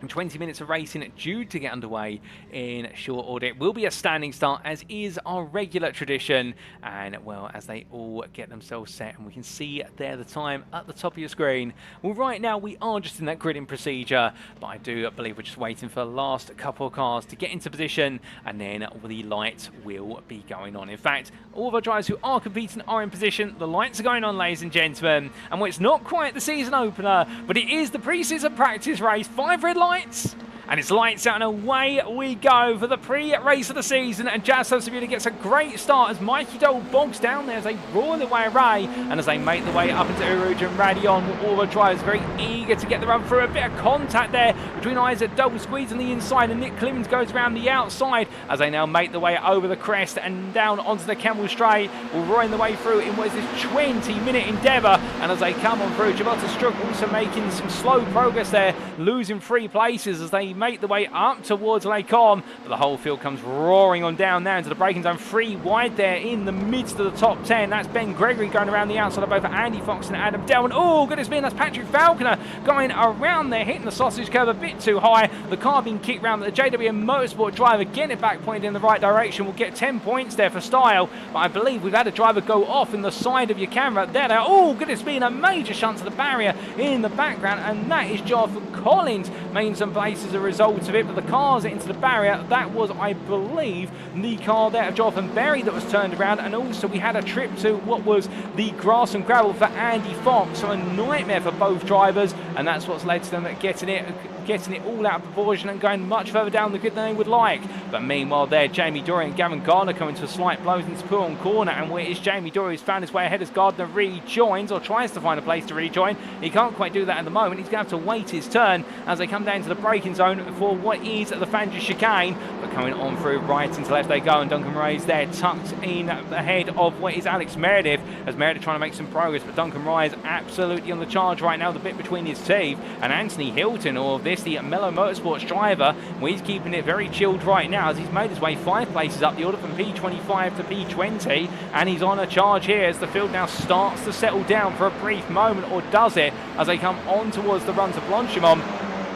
20 minutes of racing due to get underway in short order. It will be a standing start, as is our regular tradition. And, well, as they all get themselves set, and we can see there the time at the top of your screen. Well, right now we are just in that gridding procedure, but I do believe we're just waiting for the last couple of cars to get into position, and then the lights will be going on. In fact, all of our drivers who are competing are in position. The lights are going on, ladies and gentlemen. And well, it's not quite the season opener, but it is the pre-season practice race. 5 red lights. And it's lights out and away we go for the pre-race of the season. And Jazz Subsidiary gets a great start as Mikey Doble bogs down there as they roar their way away. And as they make their way up into Uruge and Radion, all the drivers very eager to get the run through. A bit of contact there between Isaac Doble squeeze on the inside, and Nick Clemens goes around the outside as they now make their way over the crest and down onto the Camel Straight. We're roaring the way through in what is this 20-minute endeavour. And as they come on through, Gibraltar Struck also making some slow progress there, losing 3 places as they make the way up towards Lake On, but the whole field comes roaring on down now into the braking zone. 3 wide there in the midst of the top 10. That's Ben Gregory going around the outside of both Andy Fox and Adam Delman. Oh, goodness me, that's Patrick Falconer going around there, hitting the sausage curve a bit too high. The car being kicked round, but the JWM Motorsport driver getting it back pointed in the right direction will get 10 points there for style. But I believe we've had a driver go off in the side of your camera. There they are. Oh, goodness me, a major shunt to the barrier in the background, and that is Jonathan Collins making some places as a result of it, but the cars into the barrier. That was, I believe, the car there of Jonathan Berry that was turned around, and also we had a trip to what was the grass and gravel for Andy Fox, so a nightmare for both drivers, and that's what's led to them getting it all out of proportion and going much further down the grid than they would like. But meanwhile there, Jamie Dory and Gavin Gardner coming to a slight blows into Puron corner, and where is Jamie Dory who's found his way ahead as Gardner rejoins, or tries to find a place to rejoin. He can't quite do that at the moment. He's going to have to wait his turn as they come down to the braking zone for what is the Fandry chicane. But coming on through right into left they go, and Duncan Ray's there tucked in ahead of what is Alex Meredith, as Meredith trying to make some progress, but Duncan Ray is absolutely on the charge right now, the bit between his teeth. And Anthony Hilton, or this, the Mellow Motorsports driver, well, he's keeping it very chilled right now as he's made his way 5 places up the order from P25 to P20, and he's on a charge here as the field now starts to settle down for a brief moment, or does it, as they come on towards the run to Blanchimont.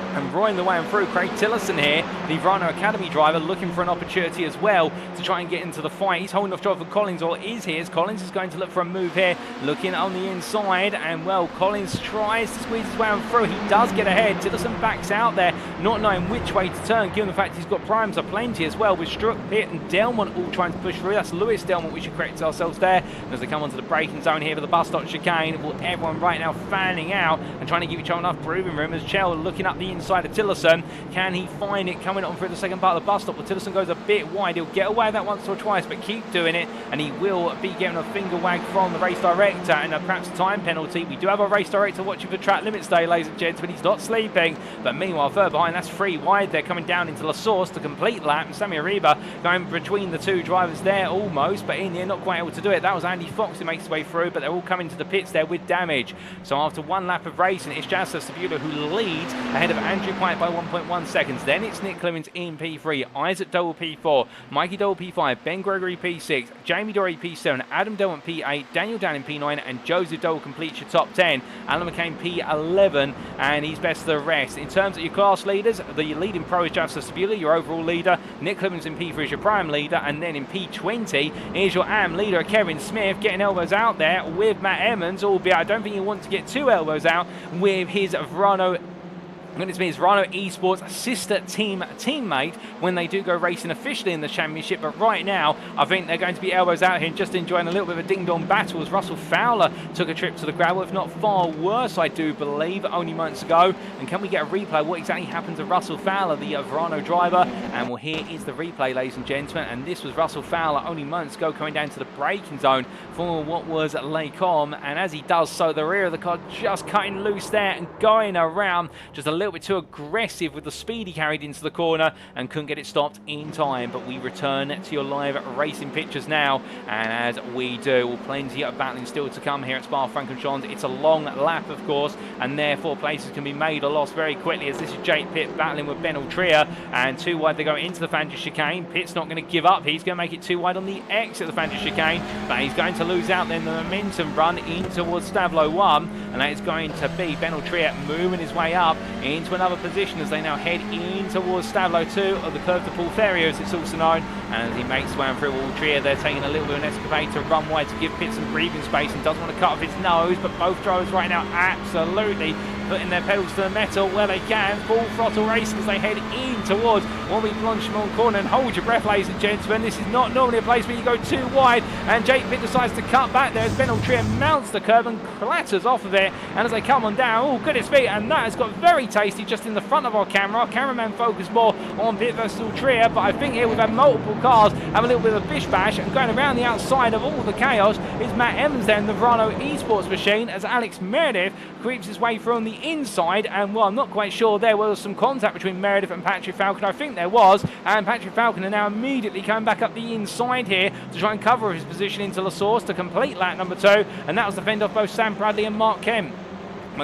And roaring the way and through, Craig Tillotson here, the Verano Academy driver, looking for an opportunity as well to try and get into the fight. He's holding off Jonathan Collins, or is he, as Collins is going to look for a move here, looking on the inside, and well, Collins tries to squeeze his way on through. He does get ahead. Tillotson backs out there, not knowing which way to turn, given the fact he's got primes aplenty as well, with Struck, Pitt and Delmont all trying to push through. That's Lewis Delmont, we should correct ourselves there. And as they come onto the braking zone here for the bus stop chicane, well, everyone right now fanning out and trying to give each other enough breathing room, as Chell looking up the inside of Tillotson. Can he find it coming on through the second part of the bus stop? Well, Tillotson goes a bit wide. He'll get away with that once or twice, but keep doing it, and he will be getting a finger wag from the race director and perhaps a time penalty. We do have a race director watching for track limits day, ladies and gents, but he's not sleeping. But meanwhile, further behind, that's 3 wide there, coming down into La Source to complete lap, and Sammy Ariba going between the 2 drivers there almost, but in the end not quite able to do it. That was Andy Fox who makes his way through, but they're all coming to the pits there with damage. So after 1 lap of racing, it's Jazza Sabula who leads ahead of Andrew White by 1.1 seconds. Then it's Nick Clemens in P3, Isaac Doble P4, Mikey Doble P5, Ben Gregory P6, Jamie Dory P7, Adam Delman P8, Daniel Downing P9, and Joseph Doble completes your top 10. Alan McCain P11, and he's best of the rest. In terms of your class leaders, the leading pro is Jazza Sabula, your overall leader. Nick Clemens in P3 is your prime leader, and then in P20 is your AM leader, Kevin Smith, getting elbows out there with Matt Emmons, albeit I don't think he wants to get 2 elbows out with his Verano Esports sister teammate when they do go racing officially in the championship. But right now, I think they're going to be elbows out here and just enjoying a little bit of a ding-dong battle as Russell Fowler took a trip to the gravel, if not far worse, I do believe, only moments ago. And can we get a replay? What exactly happened to Russell Fowler, the Verano driver? And well, here is the replay, ladies and gentlemen. And this was Russell Fowler only moments ago coming down to the braking zone for what was Lake On. And as he does so, the rear of the car just cutting loose there and going around just a little little bit too aggressive with the speed he carried into the corner and couldn't get it stopped in time. But we return to your live racing pictures now, and as we do, well, plenty of battling still to come here at Spa-Francorchamps. It's a long lap, of course, and therefore places can be made or lost very quickly, as this is Jake Pitt battling with Ben Altria, and too wide they go into the Fandis chicane. Pitt's not going to give up. He's going to make it too wide on the exit of the Fandis chicane, but he's going to lose out then the momentum run in towards Stavlo 1, and that is going to be Ben Altria moving his way up into another position as they now head in towards Stavlo 2, or the Curve de Pulferio as it's also known. And as he makes his way through Altria, they're taking a little bit of an escapade to run wide to give Pitt some breathing space, and doesn't want to cut off his nose, but both drivers right now absolutely putting their pedals to the metal where they can. Full throttle racing as they head in towards what we Blanchimont corner. And hold your breath, ladies and gentlemen, this is not normally a place where you go too wide, and Jake Pitt decides to cut back there as Ben Altria mounts the curve and clatters off of it. And as they come on down, oh goodness me, and that has got very tasty just in the front of our camera. Our cameraman focused more on Pitt versus Altria, but I think here we've had multiple cars have a little bit of a bish bash, and going around the outside of all the chaos is Matt Evans there in the Verano Esports machine as Alex Meredith creeps his way through on the inside. And well, I'm not quite sure, there was some contact between Meredith and Patrick Falcon. I think there was, and Patrick Falcon are now immediately coming back up the inside here to try and cover his position into La Source to complete lap number 2, and that was the fend off both Sam Bradley and Mark Kemp.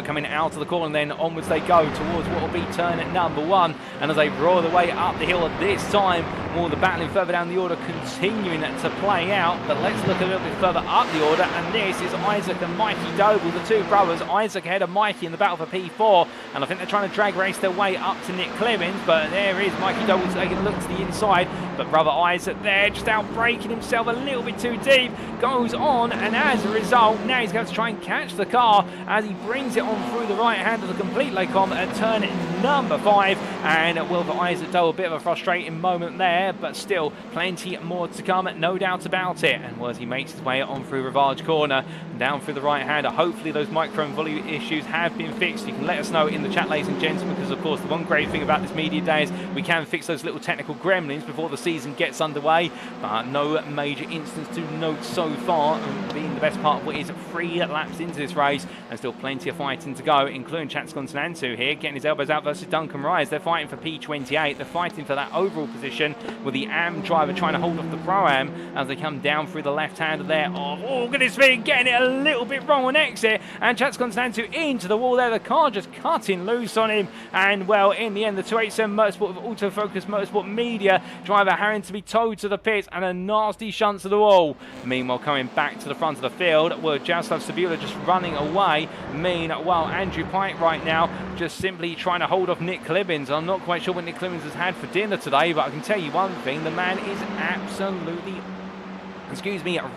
Coming out of the corner, and then onwards they go towards what will be turn at number 1, and as they roar their way up the hill at this time, more the battling further down the order continuing to play out. But let's look a little bit further up the order, and this is Isaac and Mikey Doble, the two brothers. Isaac ahead of Mikey in the battle for P4, and I think they're trying to drag race their way up to Nick Clemens, but there is Mikey Doble taking a look to the inside, but brother Isaac there just out braking himself a little bit too deep, goes on, and as a result now he's going to try and catch the car as he brings it on through the right hand of the complete Lecom at turn number 5. And well, for Isaac Doe, a bit of a frustrating moment there, but still plenty more to come, no doubt about it. And as he makes his way on through Rivage corner, down through the right hander, hopefully those microphone volume issues have been fixed. You can let us know in the chat, ladies and gentlemen, because of course the one great thing about this media day is we can fix those little technical gremlins before the season gets underway, but no major incidents to note so far, being the best part of what is 3 laps into this race, and still plenty of fighting to go, including Chatscon Nantu here getting his elbows out versus Duncan Rise. They're fighting for P28, they're fighting for that overall position, with the AM driver trying to hold off the Pro-Am as they come down through the left hander there of, oh goodness me, getting it a little bit wrong on exit, and Chatscon Nantu into the wall there, the car just cutting loose on him. And well, in the end, the 287 Motorsport with Autofocus Motorsport Media driver having to be towed to the pits, and a nasty shunt to the wall. Meanwhile, coming back to the front of the field were Jaroslav Sabula just running away. Meanwhile, Andrew Pike right now just simply trying to hold off Nick Clemens. I'm not quite sure what Nick Clemens has had for dinner today, but I can tell you one thing, the man is absolutely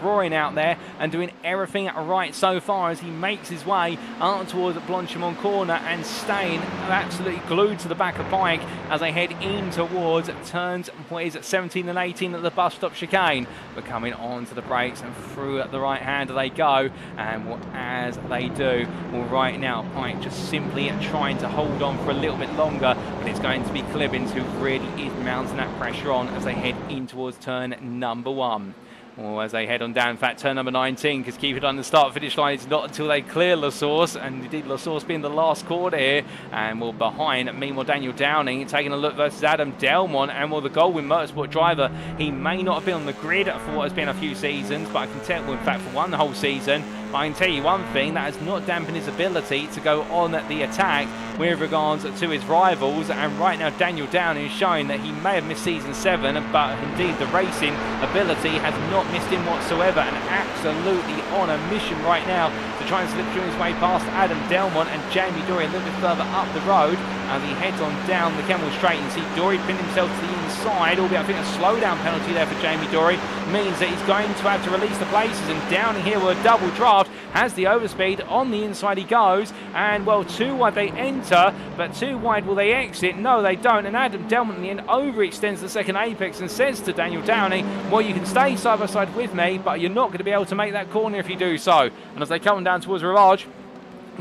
roaring out there and doing everything right so far as he makes his way out towards Blanchimont corner and staying absolutely glued to the back of Pike as they head in towards turns, what is it, 17 and 18 at the bus stop chicane. But coming onto the brakes and through the right hander they go, and as they do, well, right now Pike just simply trying to hold on for a little bit longer, but it's going to be Clibbins who really is mounting that pressure on as they head in towards turn number 1. Or as they head on down, in fact, turn number 19, because keep it on the start-finish line, it's not until they clear La Source, and indeed La Source being the last quarter here, and well, behind, meanwhile, Daniel Downing taking a look versus Adam Delmont, and well, the Goldwyn Motorsport driver, he may not have been on the grid for what has been a few seasons, but I can tell, well, in fact, for one whole season, but I can tell you one thing, that has not dampened his ability to go on at the attack with regards to his rivals. And right now Daniel Downing is showing that he may have missed season 7, but indeed the racing ability has not missed him whatsoever, and absolutely on a mission right now to try and slip through his way past Adam Delmont and Jamie Dory a little bit further up the road as he heads on down the Kemmel Straight. And see Dory pinned himself to the inside, albeit I think a slowdown penalty there for Jamie Dory means that he's going to have to release the places, and Downing here with a double draft has the overspeed. On the inside he goes, and well, 2 wide they enter, but 2 wide will they exit? No, they don't, and Adam Delmont in the end overextends the second apex and says to Daniel Downing, well, you can stay side by side with me, but you're not going to be able to make that corner if you do so. And as they come down towards Rivage,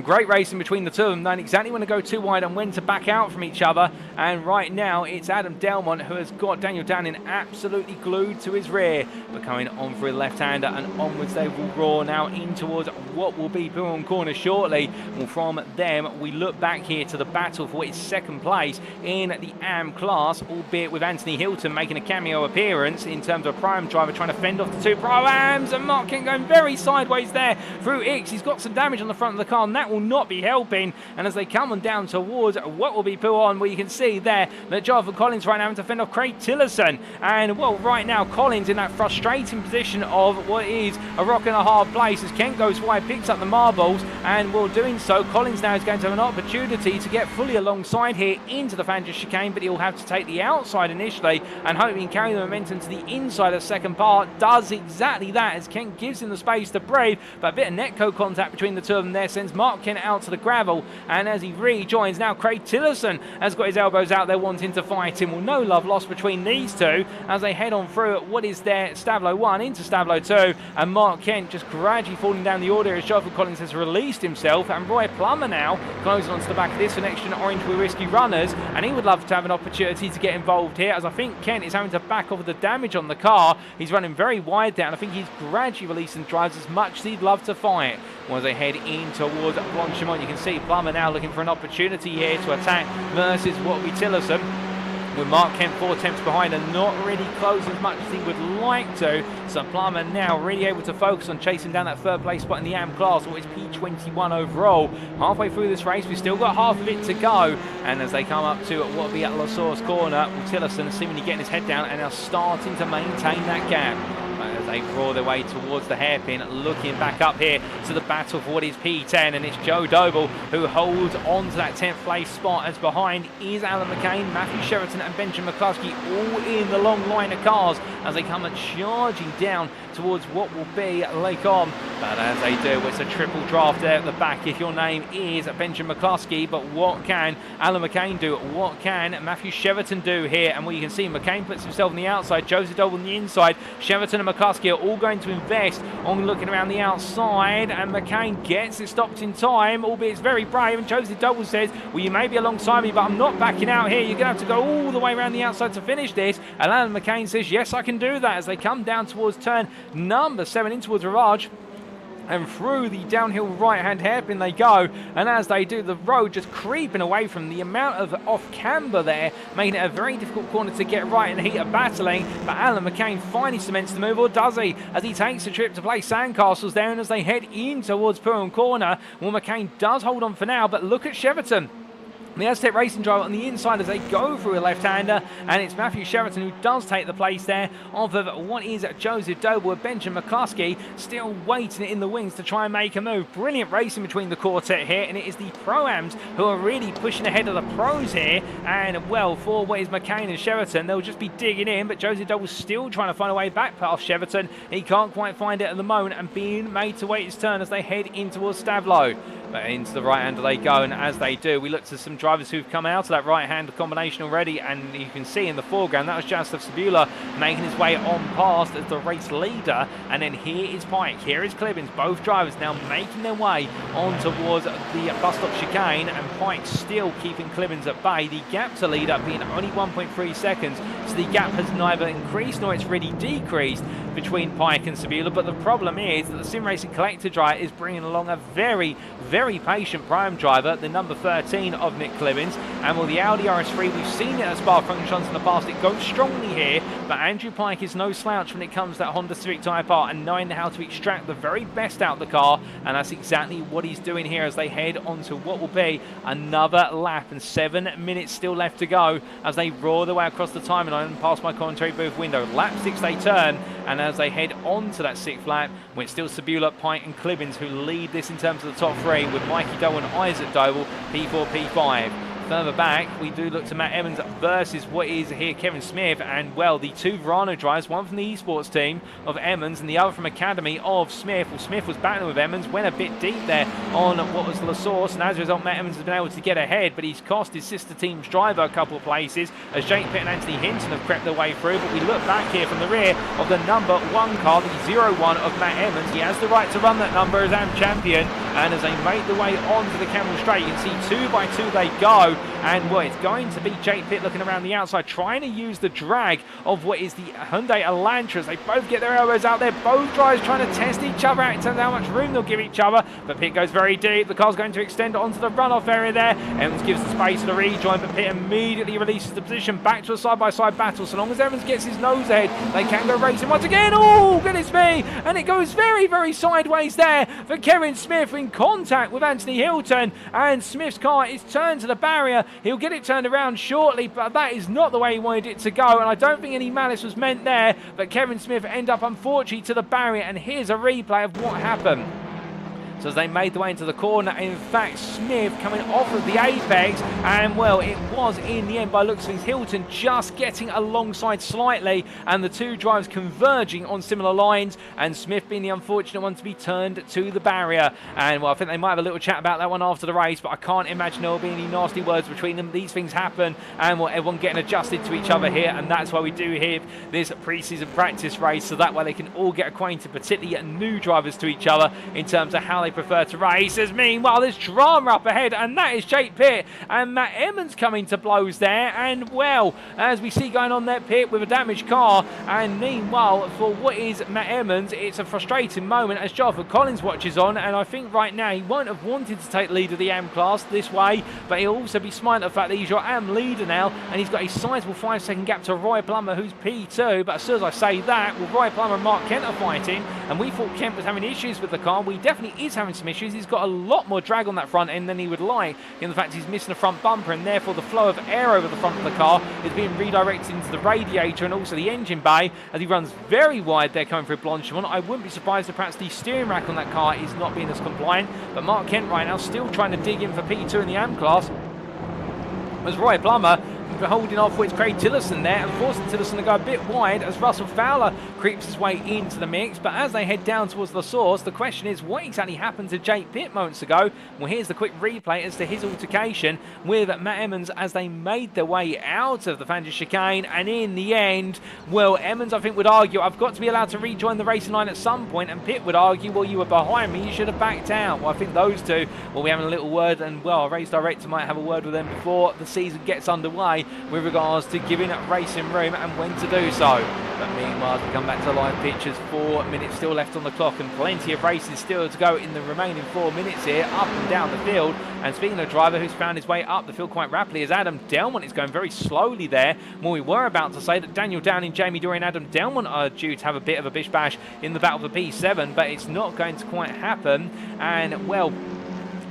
Great racing between the two of them, knowing exactly when to go too wide and when to back out from each other. And right now, it's Adam Delmont who has got Daniel Downing absolutely glued to his rear. But coming on for a left-hander, and onwards they will roar now in towards what will be Bourbon Corner shortly. Well, from them, we look back here to the battle for its second place in the AM class, albeit with Anthony Hilton making a cameo appearance in terms of a Prime driver trying to fend off the two Pro-Ams. And Mark Kent going very sideways there through Ix. He's got some damage on the front of the car, and that will not be helping. And as they come on down towards what will be put on, well, you can see there that Jonathan Collins right now having to fend off Craig Tillerson. And well, right now Collins in that frustrating position of what is a rock and a hard place as Kent goes wide, picks up the marbles, and while doing so, Collins now is going to have an opportunity to get fully alongside here into the Fangers chicane, but he'll have to take the outside initially and hope he can carry the momentum to the inside of the second part. Does exactly that as Kent gives him the space to breathe, but a bit of netco contact between the two of them there sends Mark Kent out to the gravel, and as he rejoins now, Craig Tillerson has got his elbows out there wanting to fight him. Well, no love lost between these two as they head on through what is their Stablo 1 into Stablo 2, and Mark Kent just gradually falling down the order as Jonathan Collins has released himself, and Roy Plummer now closing onto the back of this for NXTGEN Orange with Whiskey Runners, and he would love to have an opportunity to get involved here as I think Kent is having to back off with the damage on the car. He's running very wide there, and I think he's gradually releasing drives as much as he'd love to fight. As they head in towards Blanchimont, you can see Plummer now looking for an opportunity here to attack versus what will be Tillerson, with Mark Kent 4 attempts behind and not really close as much as he would like to. So Plummer now really able to focus on chasing down that third place spot in the AM class, or it's P21 overall. Halfway through this race, we've still got half of it to go, and as they come up to what will be at La Source corner, Tillerson seemingly getting his head down and now starting to maintain that gap. As they draw their way towards the hairpin, looking back up here to the battle for what is P10, and it's Joe Doble who holds on to that 10th place spot, as behind is Alan McCain, Matthew Sheraton and Benjamin McCluskey all in the long line of cars as they come and charging down towards what will be Lake On. But as they do, it's a triple draft there at the back if your name is Benjamin McCluskey. But what can Alan McCain do? What can Matthew Sheraton do here? And what you can see, McCain puts himself on the outside, Josie Doble on the inside. Sheraton and McCluskey are all going to invest on looking around the outside, and McCain gets it stopped in time, albeit it's very brave, and Josie Doble says, well, you may be alongside me, but I'm not backing out here. You're going to have to go all the way around the outside to finish this. And Alan McCain says, yes, I can do that, as they come down towards turn number 7 in towards Rirage. And through the downhill right-hand hairpin they go, and as they do, the road just creeping away from the amount of off-camber there, making it a very difficult corner to get right in the heat of battling. But Alan McCain finally cements the move, or does he? As he takes a trip to play Sandcastles there, and as they head in towards Purham Corner, well, McCain does hold on for now, but look at Sheraton. The Aztec Racing driver on the inside as they go through a left-hander, and it's Matthew Sheraton who does take the place there of what is Joseph Doble, with Benjamin McCluskey still waiting in the wings to try and make a move. Brilliant racing between the quartet here, and it is the Pro-Ams who are really pushing ahead of the pros here. And well, for what is McCain and Sheraton, they'll just be digging in, but Joseph Doble's still trying to find a way back past Sheraton. He can't quite find it at the moment, and being made to wait his turn as they head in towards Stavlo. But into the right-hander they go, and as they do, we look to some drivers who've come out of that right-hand combination already, and you can see in the foreground that was Joseph Sabula making his way on past as the race leader. And then here is Pike, here is Clibbins, both drivers now making their way on towards the bus stop chicane, and Pike still keeping Clibbins at bay. The gap to leader being only 1.3 seconds, so the gap has neither increased nor it's really decreased between Pike and Sabula. But the problem is that the Sim Racing Collector driver is bringing along a very patient prime driver, the number 13 of Nick Clibbins. And well, the Audi RS3, we've seen it at Spa-Francorchamps in the past, it goes strongly here, but Andrew Pike is no slouch when it comes to that Honda Civic Type R and knowing how to extract the very best out of the car, and that's exactly what he's doing here as they head on to what will be another lap, and 7 minutes still left to go as they roar their way across the timing line and past my commentary booth window. Lap 6 they turn, and as they head on to that 6th lap, when it's still Sabula, Pike and Clibbins who lead this in terms of the top 3, with Mikey Doe and Isaac Doble P4, P5. Further back, we do look to Matt Evans versus what is here Kevin Smith, and well, the two Verano drivers, one from the esports team of Emmons and the other from Academy of Smith. Well, Smith was battling with Emmons, went a bit deep there on what was La Source, and as a result, Matt Evans has been able to get ahead, but he's cost his sister team's driver a couple of places as Jake Pitt and Anthony Hinton have crept their way through. But we look back here from the rear of the number 1 car, the 01 of Matt Evans. He has the right to run that number as AM champion, and as they make the way onto the Camel Straight, you can see 2 by 2 they go, and well, it's going to be Jake Pitt looking around the outside, trying to use the drag of what is the Hyundai Elantras. They both get their elbows out there, both drivers trying to test each other out in terms of how much room they'll give each other, but Pitt goes very deep. The car's going to extend onto the runoff area there. Evans gives the space for the rejoin, but Pitt immediately releases the position back to a side-by-side battle. So long as Evans gets his nose ahead, they can go racing once again. Oh, goodness me! And it goes very, very sideways there for Kevin Smith in contact with Anthony Hilton, and Smith's car is turned to the barrier. He'll get it turned around shortly, but that is not the way he wanted it to go, and I don't think any malice was meant there, but Kevin Smith end up unfortunately to the barrier, and here's a replay of what happened. So as they made their way into the corner, in fact, Smith coming off of the apex, and well, it was in the end, by looks of things, Hilton just getting alongside slightly, and the two drivers converging on similar lines, and Smith being the unfortunate one to be turned to the barrier. And well, I think they might have a little chat about that one after the race, but I can't imagine there will be any nasty words between them. These things happen, and well, everyone getting adjusted to each other here, and that's why we do here this pre-season practice race, so that way they can all get acquainted, particularly new drivers, to each other in terms of how they prefer to race. As meanwhile, there's drama up ahead, and that is Jake Pitt and Matt Emmons coming to blows there. And well, as we see going on there, Pitt with a damaged car, and meanwhile for what is Matt Emmons, it's a frustrating moment as Jonathan Collins watches on, and I think right now he won't have wanted to take lead of the AM class this way, but he'll also be smart at the fact that he's your AM leader now, and he's got a sizable 5-second gap to Roy Plummer, who's P2. But as soon as I say that, well, Roy Plummer and Mark Kent are fighting, and we thought Kent was having issues with the car. Well, he definitely is having some issues. He's got a lot more drag on that front end than he would like, in the fact he's missing the front bumper, and therefore the flow of air over the front of the car is being redirected into the radiator and also the engine bay, as he runs very wide there coming through Blanchimont. I wouldn't be surprised if perhaps the steering rack on that car is not being as compliant, but Mark Kent right now still trying to dig in for P2 in the AM class, as Roy Plummer holding off with Craig Tillotson there and forcing Tillotson to go a bit wide as Russell Fowler creeps his way into the mix. But as they head down towards the source, the question is, what exactly happened to Jake Pitt moments ago? Well, here's the quick replay as to his altercation with Matt Emmons as they made their way out of the Fanders chicane. And in the end, well, Emmons I think would argue, I've got to be allowed to rejoin the racing line at some point, and Pitt would argue, well, you were behind me, you should have backed out. Well, I think those two will be having a little word, and well, our race director might have a word with them before the season gets underway with regards to giving up racing room and when to do so. But meanwhile, we come back to the live pictures, 4 minutes still left on the clock, and plenty of races still to go in the remaining 4 minutes here, up and down the field. And speaking of a driver who's found his way up the field quite rapidly, as Adam Delmont is going very slowly there. Well, we were about to say that Daniel Downing, Jamie Dory and Adam Delmont are due to have a bit of a bish bash in the battle for P7, but it's not going to quite happen. And well,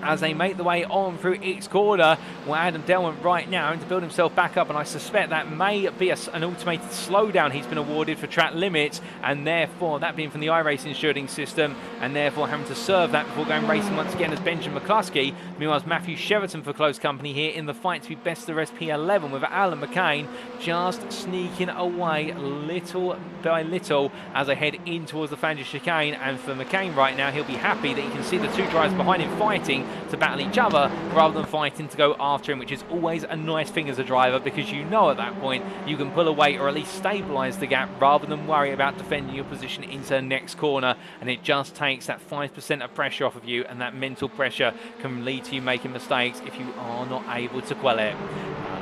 as they make the way on through each corner, well, Adam Delmont right now having to build himself back up, and I suspect that may be an automated slowdown he's been awarded for track limits, and therefore that being from the iRacing shielding system, and therefore having to serve that before going racing once again as Benjamin McCluskey. Meanwhile, it's Matthew Sheraton for close company here in the fight to be best of the rest P11, with Alan McCain just sneaking away little by little as they head in towards the Fanders chicane. And for McCain right now, he'll be happy that he can see the two drivers behind him fighting to battle each other rather than fighting to go after him, which is always a nice thing as a driver, because you know at that point you can pull away or at least stabilise the gap rather than worry about defending your position into the next corner. And it just takes that 5% of pressure off of you, and that mental pressure can lead to you making mistakes if you are not able to quell it.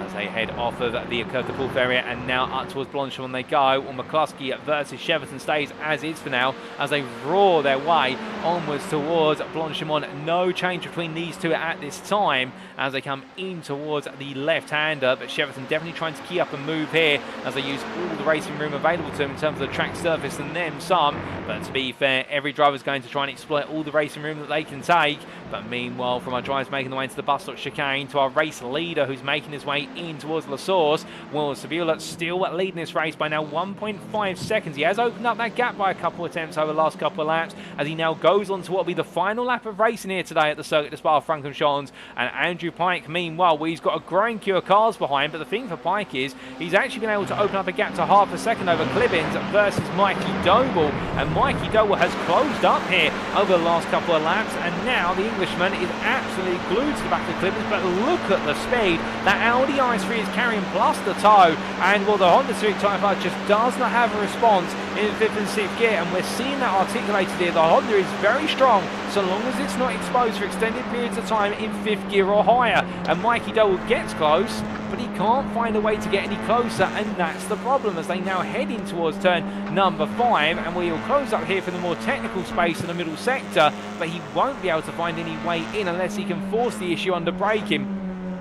As they head off of the Kirk-de-Wolf area and now up towards Blanchimont they go. Well, McCluskey versus Sheraton stays as is for now as they roar their way onwards towards Blanchimont. No change between these two at this time as they come in towards the left-hander, but Sheraton definitely trying to key up and move here as they use all the racing room available to them in terms of the track surface and then some. But to be fair, every driver is going to try and exploit all the racing room that they can take. But meanwhile, from our drivers making their way into the bus stop chicane to our race leader who's making his way in towards La Source, well, Sevilla still leading this race by now 1.5 seconds. He has opened up that gap by a couple of attempts over the last couple of laps as he now goes on to what will be the final lap of racing here today at the Circuit de Spa-Francorchamps. And Andrew Pike, meanwhile, well, he's got a growing queue of cars behind, but the thing for Pike is he's actually been able to open up a gap to half a second over Clibbins versus Mikey Doble, and Mikey Doble has closed up here over the last couple of laps, and now the Englishman is absolutely glued to the back of Clibbins. But look at the speed that Audi RS3 is carrying plus the tow, and well, the Honda Civic Type 5 just does not have a response in 5th and 6th gear, and we're seeing that articulated here. The Honda is very strong so long as it's not exposed for extended periods of time in 5th gear or higher, and Mikey Doble gets close, but he can't find a way to get any closer, and that's the problem as they now head in towards turn number 5, and we'll close up here for the more technical space in the middle sector, but he won't be able to find any way in unless he can force the issue under braking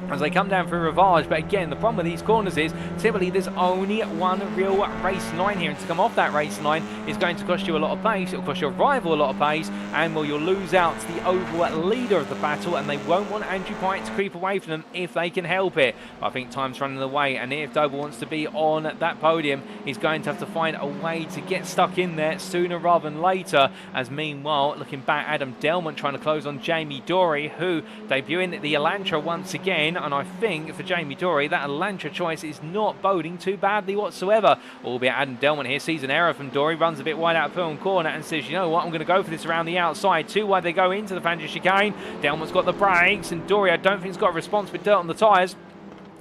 as they come down through Rivage. But again, the problem with these corners is typically there's only one real race line here, and to come off that race line is going to cost you a lot of pace. It'll cost your rival a lot of pace, and well, you'll lose out to the overall leader of the battle, and they won't want Andrew Pite to creep away from them if they can help it. But I think time's running away, and if Doble wants to be on that podium, he's going to have to find a way to get stuck in there sooner rather than later. As meanwhile, looking back, Adam Delmont trying to close on Jamie Dory, who debuting the Elantra once again. And I think for Jamie Dory, that Elantra choice is not boding too badly whatsoever. Albeit Adam Delmont here sees an error from Dory, runs a bit wide out of Pearl corner and says, you know what, I'm going to go for this around the outside. Too wide they go into the Fantasy chicane. Delmont's got the brakes, and Dory I don't think has got a response with dirt on the tyres.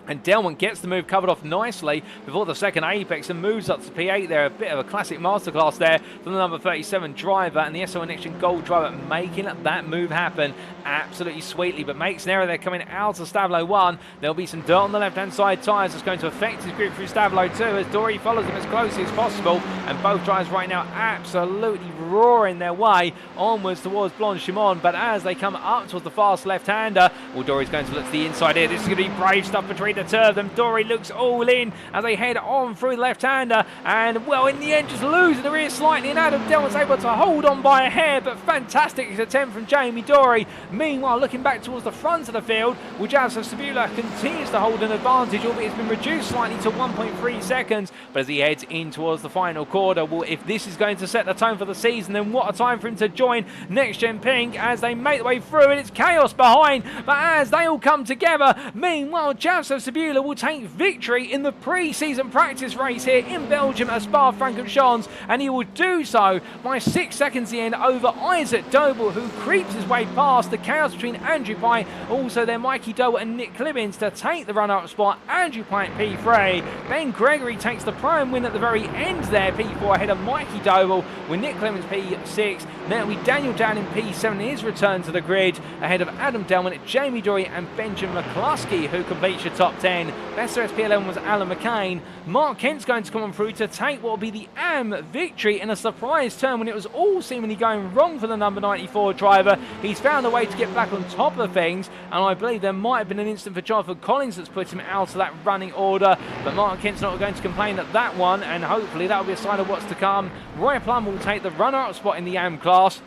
And Delmont gets the move covered off nicely before the second apex and moves up to P8 there. A bit of a classic masterclass there from the number 37 driver, and the SO NXTGEN Gold driver making that move happen absolutely sweetly, but makes an error there coming out of Stablo 1. There'll be some dirt on the left-hand side tyres that's going to affect his grip through Stablo 2 as Dory follows him as closely as possible, and both drivers right now absolutely roaring their way onwards towards Blanchimont. But as they come up towards the fast left-hander, well, Dory's going to look to the inside here. This is going to be brave stuff between the two of them. Dory looks all in as they head on through the left-hander, and well, in the end just losing the rear slightly, and Adam Delmont's able to hold on by a hair, but fantastic attempt from Jamie Dory. Meanwhile, looking back towards the front of the field, Wojciech Sabula continues to hold an advantage, albeit it's been reduced slightly to 1.3 seconds, but as he heads in towards the final quarter, well, if this is going to set the tone for the season, then what a time for him to join NextGen Pink as they make their way through, and it's chaos behind, but as they all come together, meanwhile, Joseph Sabula will take victory in the pre-season practice race here in Belgium at Spa-Francorchamps, and he will do so by 6 seconds the end over Isaac Doble, who creeps his way past the chaos between Andrew Pite, also there Mikey Doble and Nick Clibbins to take the runner-up spot. Andrew Pite P3, Ben Gregory takes the prime win at the very end there, P4 ahead of Mikey Doble, with Nick Clibbins P6. Then it'll be Daniel Down in P7 in his return to the grid, ahead of Adam Delmont, Jamie Dory and Benjamin McCluskey, who completes your top 10. Best SP11 was Alan McCain. Mark Kent's going to come on through to take what will be the AM victory in a surprise turn when it was all seemingly going wrong for the number 94 driver. He's found a way to get back on top of things, and I believe there might have been an instant for Jonathan Collins that's put him out of that running order, but Mark Kent's not going to complain at that one, and hopefully that will be a sign of what's to come. Roy Plum will take the runner-up spot in the AM class.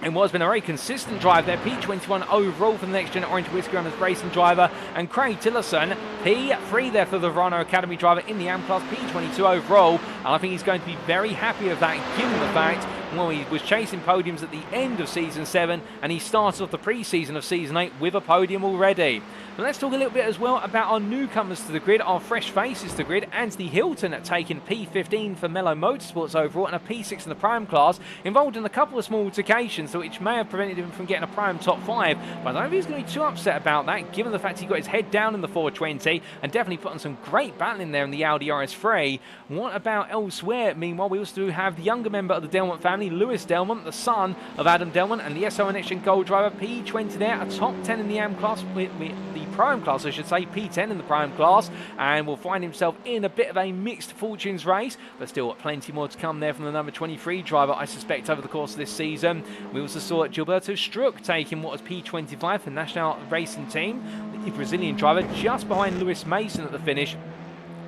And what's been a very consistent drive there, P21 overall for the NextGen Orange Whiskey Runners racing driver, and Craig Tillerson, P3 there for the Renault Academy driver in the AM class, P22 overall, and I think he's going to be very happy with that, given the fact, well, he was chasing podiums at the end of Season 7, and he started off the pre-season of Season 8 with a podium already. But let's talk a little bit as well about our newcomers to the grid, our fresh faces to the grid. Anthony Hilton taking P15 for Mellow Motorsports overall, and a P6 in the Prime class, involved in a couple of small altercations, which may have prevented him from getting a Prime top 5, but I don't think he's going to be too upset about that, given the fact he got his head down in the 420, and definitely put on some great battling there in the Audi RS3. What about elsewhere? Meanwhile, we also do have the younger member of the Delmont family, Lewis Delmont, the son of Adam Delmont, and the SO NXTGEN Gold driver, P20 there, a top 10 in the AM class, with the Prime class, I should say, P10 in the Prime class, and will find himself in a bit of a mixed fortunes race, but still plenty more to come there from the number 23 driver, I suspect, over the course of this season. We also saw Gilberto Struck taking what was P25 for National Racing Team, the Brazilian driver, just behind Lewis Mason at the finish.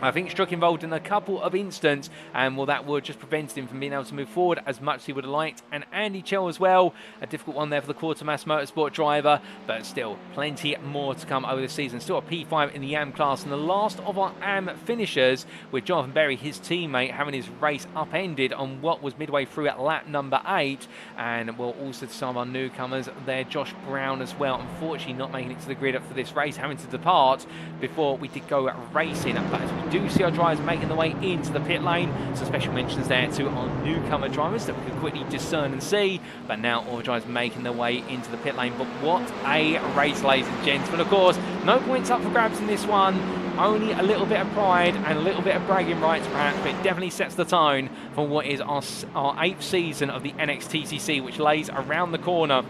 I think Struck involved in a couple of incidents, and well, that would just prevent him from being able to move forward as much as he would have liked. And Andy Chell as well, a difficult one there for the Quartermass Motorsport driver, but still plenty more to come over the season. Still a P5 in the AM class, and the last of our AM finishers, with Jonathan Berry, his teammate, having his race upended on what was midway through at lap number 8. And we'll also some of our newcomers there, Josh Brown as well, unfortunately not making it to the grid for this race, having to depart before we did go racing. But as we do see our drivers making their way into the pit lane, so special mentions there to our newcomer drivers that we could quickly discern and see, but now all the drivers making their way into the pit lane. But what a race, ladies and gents. But of course, no points up for grabs in this one. only a little bit of pride and a little bit of bragging rights perhaps, but it definitely sets the tone for what is our 8th season of the NXTCC, which lays around the corner.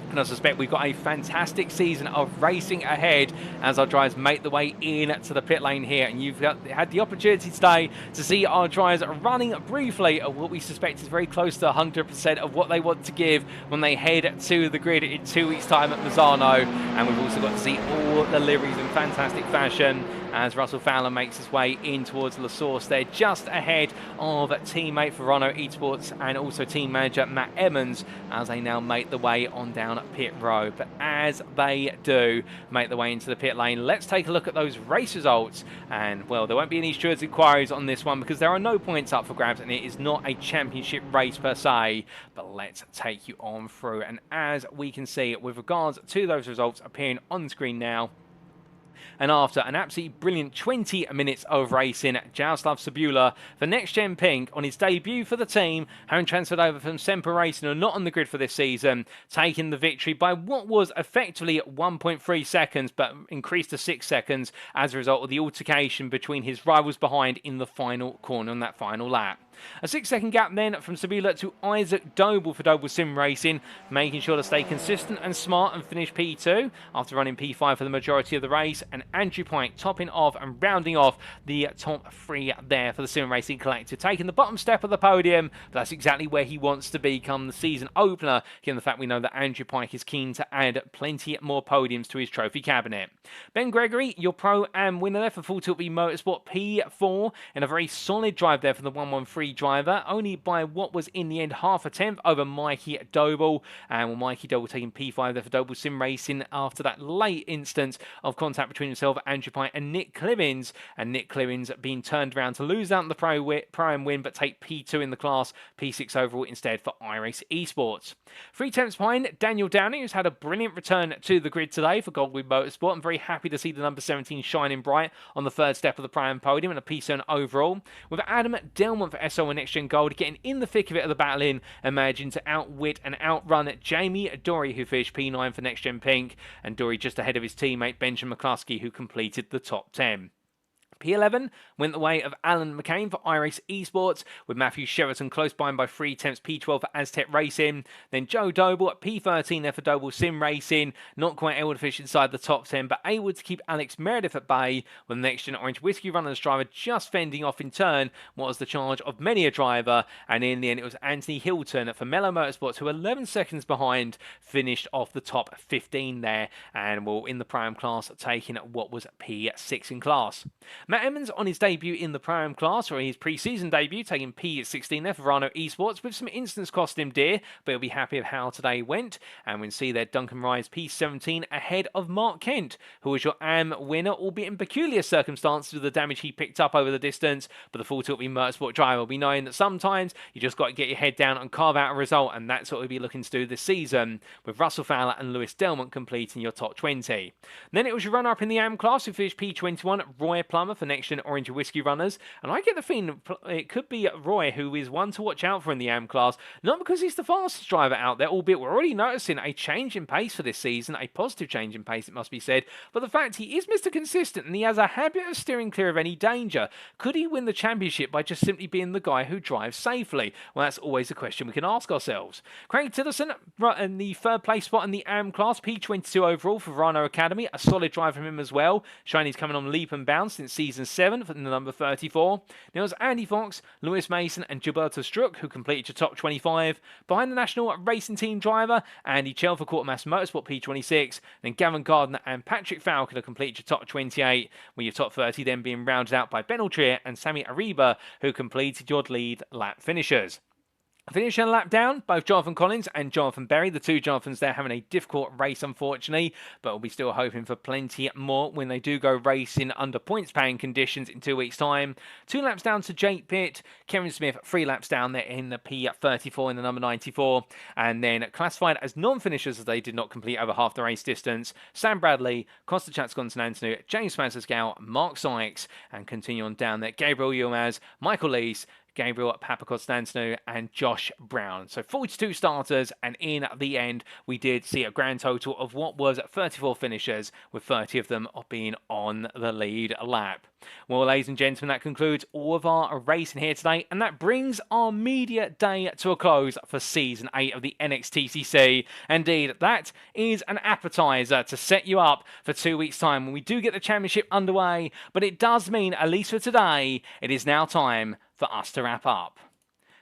And I suspect we've got a fantastic season of racing ahead as our drivers make the way in to the pit lane here. And you've had the opportunity today to see our drivers running briefly at what we suspect is very close to 100% of what they want to give when they head to the grid in 2 weeks' time at Misano. And we've also got to see all the liveries in fantastic fashion as Russell Fowler makes his way in towards La Source. They're just ahead of teammate Verano Esports and also team manager Matt Emmons as they now make the way on down pit road. But as they do make the way into the pit lane, let's take a look at those race results. And well, there won't be any stewards inquiries on this one because there are no points up for grabs and it is not a championship race per se. But let's take you on through. And as we can see, with regards to those results appearing on screen now, and after an absolutely brilliant 20 minutes of racing, Jaroslav Sabula for NXTGEN Pink on his debut for the team, having transferred over from Semper Racing, who are not on the grid for this season, taking the victory by what was effectively 1.3 seconds, but increased to 6 seconds as a result of the altercation between his rivals behind in the final corner on that final lap. A 6-second gap then from Sabula to Isaac Doble for Doble Sim Racing, making sure to stay consistent and smart and finish P2 after running P5 for the majority of the race, and Andrew Pike topping off and rounding off the top 3 there for the Sim Racing Collective, taking the bottom step of the podium, but that's exactly where he wants to be come the season opener, given the fact we know that Andrew Pike is keen to add plenty more podiums to his trophy cabinet. Ben Gregory, your Pro-Am winner there for Full Tilt V Motorsport, P4, and a very solid drive there for the 113 driver, only by what was in the end half a tenth over Mikey Doble, and well, Mikey Doble taking P5 there for Doble Sim Racing after that late instance of contact between himself, Andrew Pike and Nick Clivins, and Nick Clivins being turned around to lose out in the Pro-Am win but take P2 in the class, P6 overall instead for iRacing Esports. 3 tenths behind Daniel Downey, who's had a brilliant return to the grid today for Goldwyn Motorsport. I'm very happy to see the number 17 shining bright on the 3rd step of the Pro-Am podium and a P7 overall, with Adam Delmont for SO and NXTGEN Gold getting in the thick of it of the battle in and managing to outwit and outrun Jamie Dory, who finished P9 for NXTGEN Pink, and Dory just ahead of his teammate Benjamin McCluskey, who completed the top 10. P11 went the way of Alan McCain for iRacing Esports, with Matthew Sheraton close behind by 3 tenths, P12 for Aztec Racing. Then Joe Doble at P13 there for Doble Sim Racing, not quite able to finish inside the top 10, but able to keep Alex Meredith at bay, with the NXTGEN Orange Whiskey Runners driver just fending off in turn what was the charge of many a driver, and in the end it was Anthony Hilton for Mellow Motorsports, who 11 seconds behind finished off the top 15 there, and well, in the Pro-Am class taking what was P6 in class. Matt Emmons on his debut in the Pro-Am class, or his pre-season debut, taking P16 there for Verano Esports, with some instance costing him dear, but he'll be happy with how today went. And we can see there Duncan Rise P17 ahead of Mark Kent, who was your AM winner, albeit in peculiar circumstances with the damage he picked up over the distance. But the Full Tilt V Motorsport driver will be knowing that sometimes you just got to get your head down and carve out a result, and that's what we'll be looking to do this season, with Russell Fowler and Lewis Delmont completing your top 20. And then it was your runner-up in the AM class, who finished P21, Roy Plummer for NXTGEN Orange Whiskey Runners, and I get the feeling it could be Roy who is one to watch out for in the AM class, not because he's the fastest driver out there, albeit we're already noticing a change in pace for this season, a positive change in pace it must be said, but the fact he is Mr. Consistent and he has a habit of steering clear of any danger. Could he win the championship by just simply being the guy who drives safely? Well, that's always a question we can ask ourselves. Craig Tillerson in the 3rd place spot in the AM class, P22 overall for Verano Academy, a solid drive from him as well. Shiny's coming on leap and bounce since season 7 for the number 34. Now it was Andy Fox, Lewis Mason and Gilberto Struck who completed your top 25. Behind the National Racing Team driver, Andy Chell for Quartermaster Motorsport P26. Then Gavin Gardner and Patrick Falconer completed your top 28, with your top 30 then being rounded out by Ben Altrier and Sammy Ariba, who completed your lead lap finishers. Finishing a lap down, both Jonathan Collins and Jonathan Berry, the two Jonathans there having a difficult race unfortunately, but we'll be still hoping for plenty more when they do go racing under points paying conditions in 2 weeks time. 2 laps down to Jake Pitt, Kevin Smith 3 laps down there in the P34 in the number 94, and then classified as non-finishers as they did not complete over half the race distance, Sam Bradley, Costa Chatscon-Antonu, James Francis Gow, Mark Sykes, and continue on down there, Gabriel Yilmaz, Michael Lees, Gabriel Papaconstantinou, and Josh Brown. So 42 starters, and in the end, we did see a grand total of what was 34 finishers, with 30 of them being on the lead lap. Well, ladies and gentlemen, that concludes all of our racing here today, and that brings our media day to a close for Season 8 of the NXTCC. Indeed, that is an appetizer to set you up for 2 weeks' time when we do get the championship underway, but it does mean, at least for today, it is now time for us to wrap up.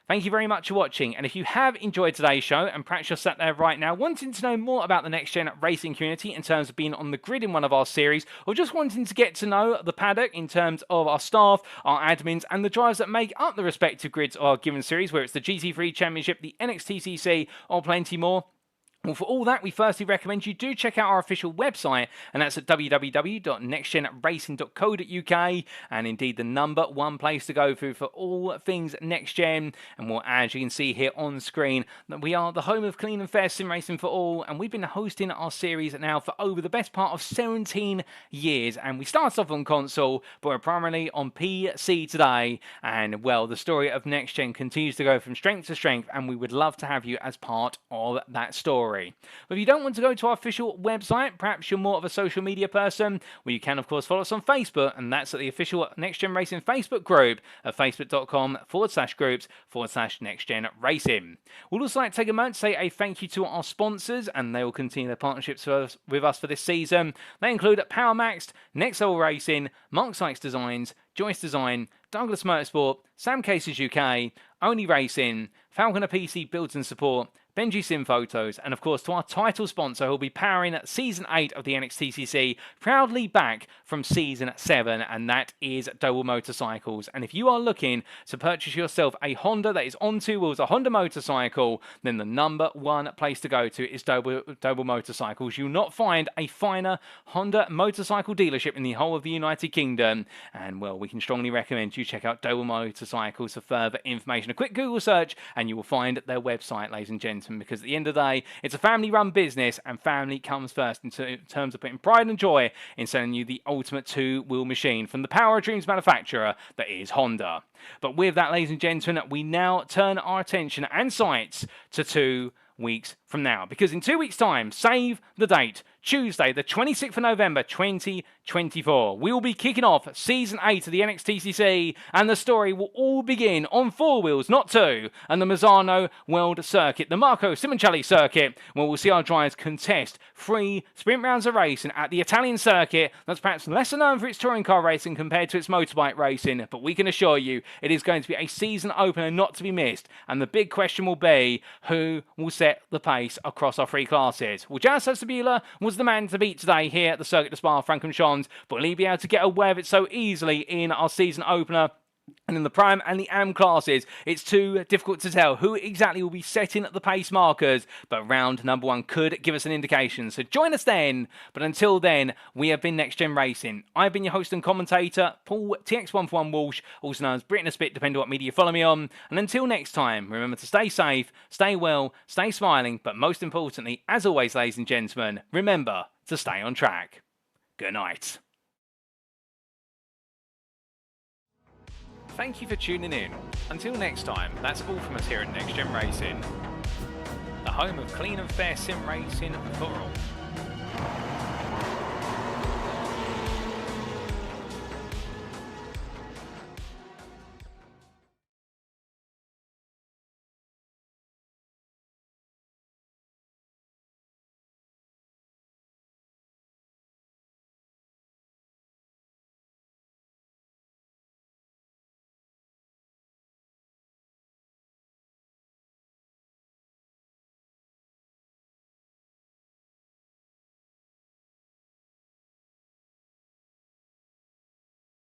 Thank you very much for watching, and if you have enjoyed today's show, and perhaps you're sat there right now wanting to know more about the Next Gen racing community in terms of being on the grid in one of our series, or just wanting to get to know the paddock in terms of our staff, our admins, and the drivers that make up the respective grids of our given series, whether it's the GT3 Championship, the NXTCC, or plenty more, well, for all that, we firstly recommend you do check out our official website, and that's at www.nextgenracing.co.uk, and indeed the number one place to go through for all things Next Gen. And well, as you can see here on screen, that we are the home of clean and fair sim racing for all, and we've been hosting our series now for over the best part of 17 years, and we started off on console, but we're primarily on PC today, and well, the story of Next Gen continues to go from strength to strength, and we would love to have you as part of that story. But if you don't want to go to our official website, perhaps you're more of a social media person, well, you can of course follow us on Facebook, and that's at the official Next Gen Racing Facebook group at facebook.com/groups/Next Gen Racing. We'd also like to take a moment to say a thank you to our sponsors, and they will continue their partnerships with us for this season. They include PowerMaxed, Next Level Racing, Mark Sykes Designs, Joyce Design, Douglas Motorsport, Sam Cases UK, Only Racing, Falconer PC Builds and Support, Benji Sim Photos, and of course to our title sponsor who will be powering Season 8 of the NXTCC, proudly back from Season 7, and that is Doble Motorcycles. And if you are looking to purchase yourself a Honda that is on two wheels, a Honda motorcycle, then the number one place to go to is Doble Motorcycles. You'll not find a finer Honda motorcycle dealership in the whole of the United Kingdom, and well, we can strongly recommend you check out Doble Motorcycles for further information. A quick Google search and you will find their website, ladies and gentlemen, because at the end of the day, it's a family-run business, and family comes first in terms of putting pride and joy in selling you the ultimate two-wheel machine from the Power of Dreams manufacturer that is Honda. But with that, ladies and gentlemen, we now turn our attention and sights to 2 weeks from now, because in 2 weeks' time, save the date, Tuesday, the 26th of November, 2024, we will be kicking off Season 8 of the NXTCC, and the story will all begin on 4 wheels, not 2, and the Misano World Circuit, the Marco Simoncelli Circuit, where we'll see our drivers contest 3 sprint rounds of racing at the Italian circuit that's perhaps lesser known for its touring car racing compared to its motorbike racing, but we can assure you it is going to be a season opener not to be missed, and the big question will be, who will set the pace across our 3 classes? Well, Jan Sabila was the man to beat today here at the Circuit de Spa-Francorchamps, but will he be able to get away with it so easily in our season opener? And in the Prime and the AM classes, it's too difficult to tell who exactly will be setting the pace markers, but round number 1 could give us an indication. So join us then, but until then, we have been Next Gen Racing. I've been your host and commentator, Paul TX141 Walsh, also known as Britain a Spit, depending on what media you follow me on. And until next time, remember to stay safe, stay well, stay smiling, but most importantly, as always, ladies and gentlemen, remember to stay on track. Good night. Thank you for tuning in. Until next time, that's all from us here at Next Gen Racing, the home of clean and fair sim racing for all.